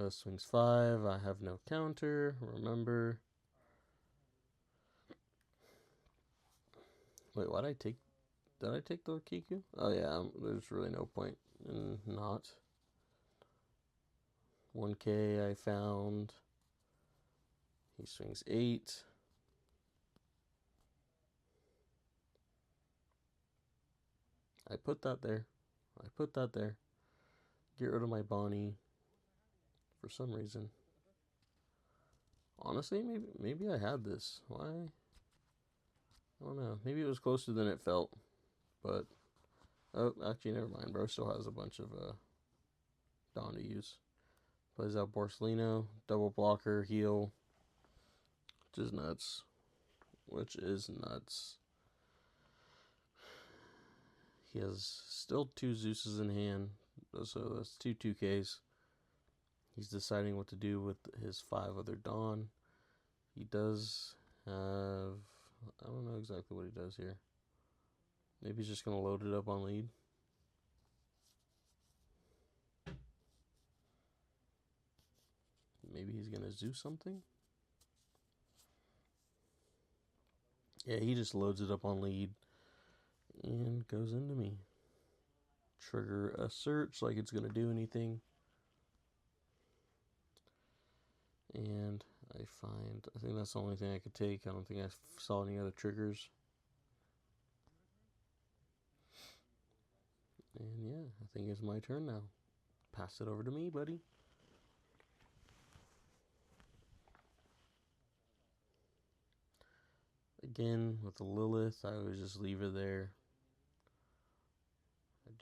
Swings 5. I have no counter. Remember. Wait, why'd I take? Did I take the Kiku? Oh yeah, there's really no point in not. 1K I found. He swings 8. I put that there. Get rid of my Bonnie for some reason. Honestly, maybe I had this. Why? I don't know. Maybe it was closer than it felt. But, oh, actually, never mind. Bro still has a bunch of Dawn to use. Plays out Borsellino, double blocker, heal. Which is nuts. He has still 2 Zeuses in hand. So that's 2 2Ks. He's deciding what to do with his 5 other Dawn. He does have... I don't know exactly what he does here. Maybe he's just going to load it up on lead. Maybe he's going to Zeus something. Yeah, he just loads it up on lead and goes into me. Trigger a search like it's going to do anything. And I think that's the only thing I could take. I don't think I saw any other triggers. And yeah, I think it's my turn now. Pass it over to me, buddy. Again, with the Lilith, I always just leave her there.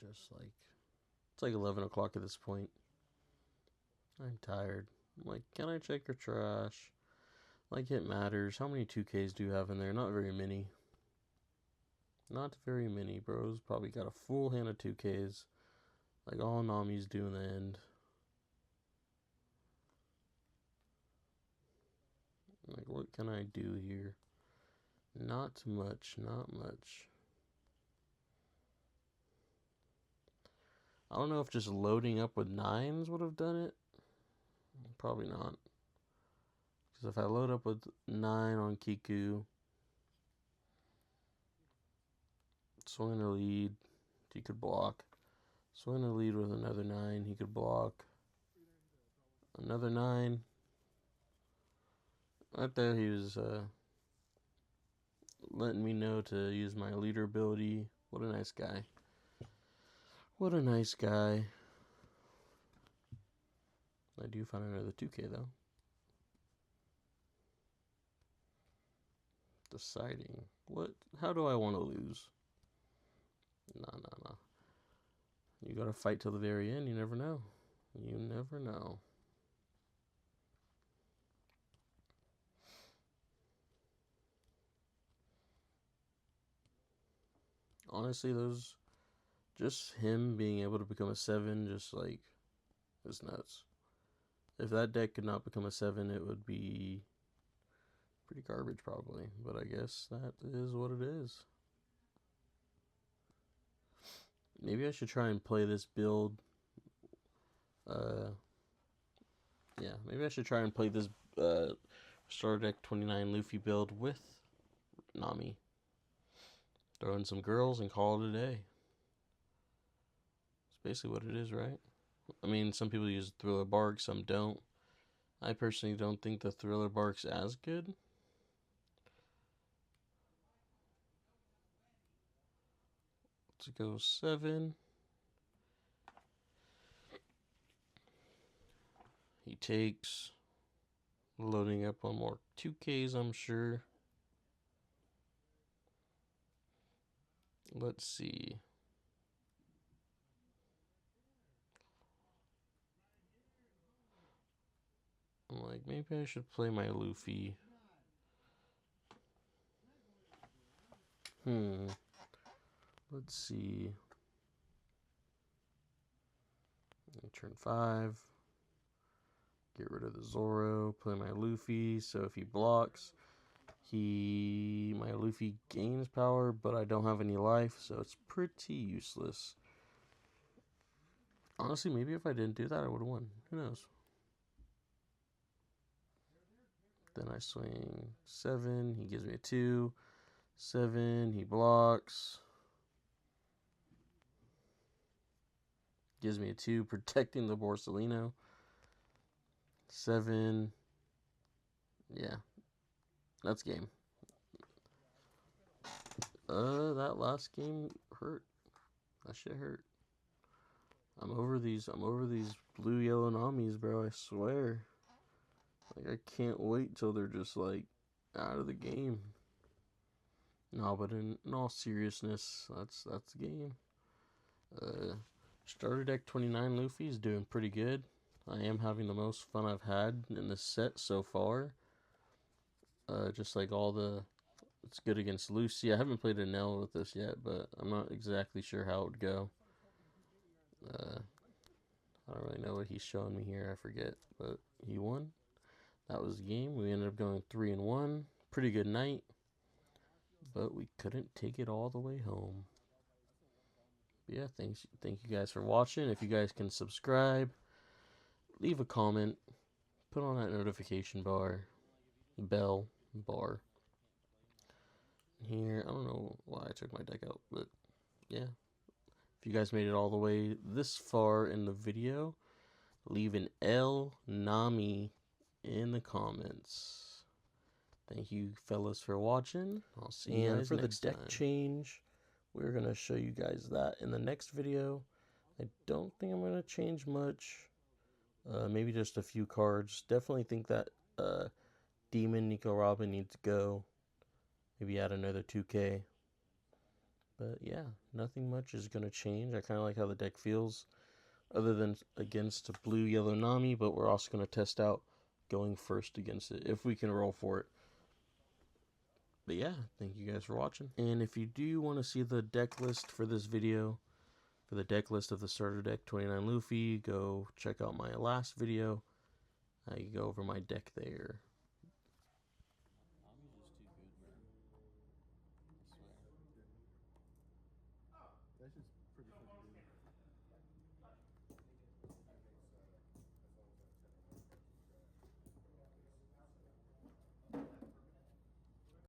It's like 11 o'clock at this point. I'm tired. I'm like, can I check your trash? Like, it matters. How many 2Ks do you have in there? Not very many. Not very many, bros. Probably got a full hand of 2Ks. Like all Nami's do in the end. Like, what can I do here? Not much. I don't know if just loading up with 9s would have done it. Probably not. Because if I load up with 9 on Kiku, swing a lead, he could block. Swing a lead with another 9, he could block. Another 9. Right there, he was letting me know to use my leader ability. What a nice guy. What a nice guy. I do find another 2K though. Deciding. What? How do I want to lose? Nah. You gotta fight till the very end. You never know. Honestly, just him being able to become a 7, just like, is nuts. If that deck could not become a 7, it would be pretty garbage probably. But I guess that is what it is. Maybe I should try and play this build. Maybe I should try and play this Starter Deck 29 Luffy build with Nami. Throw in some girls and call it a day. It's basically what it is, right? I mean, some people use Thriller Bark, some don't. I personally don't think the Thriller Bark's as good. Let's go 7. He takes. Loading up on more 2Ks, I'm sure. Let's see. I'm like, maybe I should play my Luffy. Let's see. Turn 5. Get rid of the Zoro. Play my Luffy. So if he blocks, my Luffy gains power, but I don't have any life, so it's pretty useless. Honestly, maybe if I didn't do that, I would have won. Who knows? Then I swing 7. He gives me a 2. 7. He blocks. Gives me a 2, protecting the Borsalino. 7. Yeah. That's game. That last game hurt. That shit hurt. I'm over these blue yellow Namis, bro, I swear. Like, I can't wait till they're just like out of the game. No, but in all seriousness, that's the game. Starter deck 29 Luffy is doing pretty good. I am having the most fun I've had in this set so far. Just like it's good against Lucy. I haven't played an L with this yet, but I'm not exactly sure how it would go. I don't really know what he's showing me here. I forget, but he won. That was the game. We ended up going 3-1. Pretty good night, but we couldn't take it all the way home. But yeah, thank you guys for watching. If you guys can subscribe, leave a comment, put on that notification bar, bar. Here, I don't know why I took my deck out, but yeah. If you guys made it all the way this far in the video, leave an L Nami in the comments. Thank you, fellas, for watching. I'll see you guys next time. And for the deck change, we're going to show you guys that in the next video. I don't think I'm going to change much. Maybe just a few cards. Definitely think that Demon Nico Robin needs to go. Maybe add another 2K. But yeah, nothing much is going to change. I kind of like how the deck feels. Other than against blue yellow Nami, but we're also going to test out going first against it if we can roll for it. But yeah, thank you guys for watching. And if you do want to see the deck list for this video, for the deck list of the starter deck 29 Luffy, go check out my last video. I go over my deck there. That's just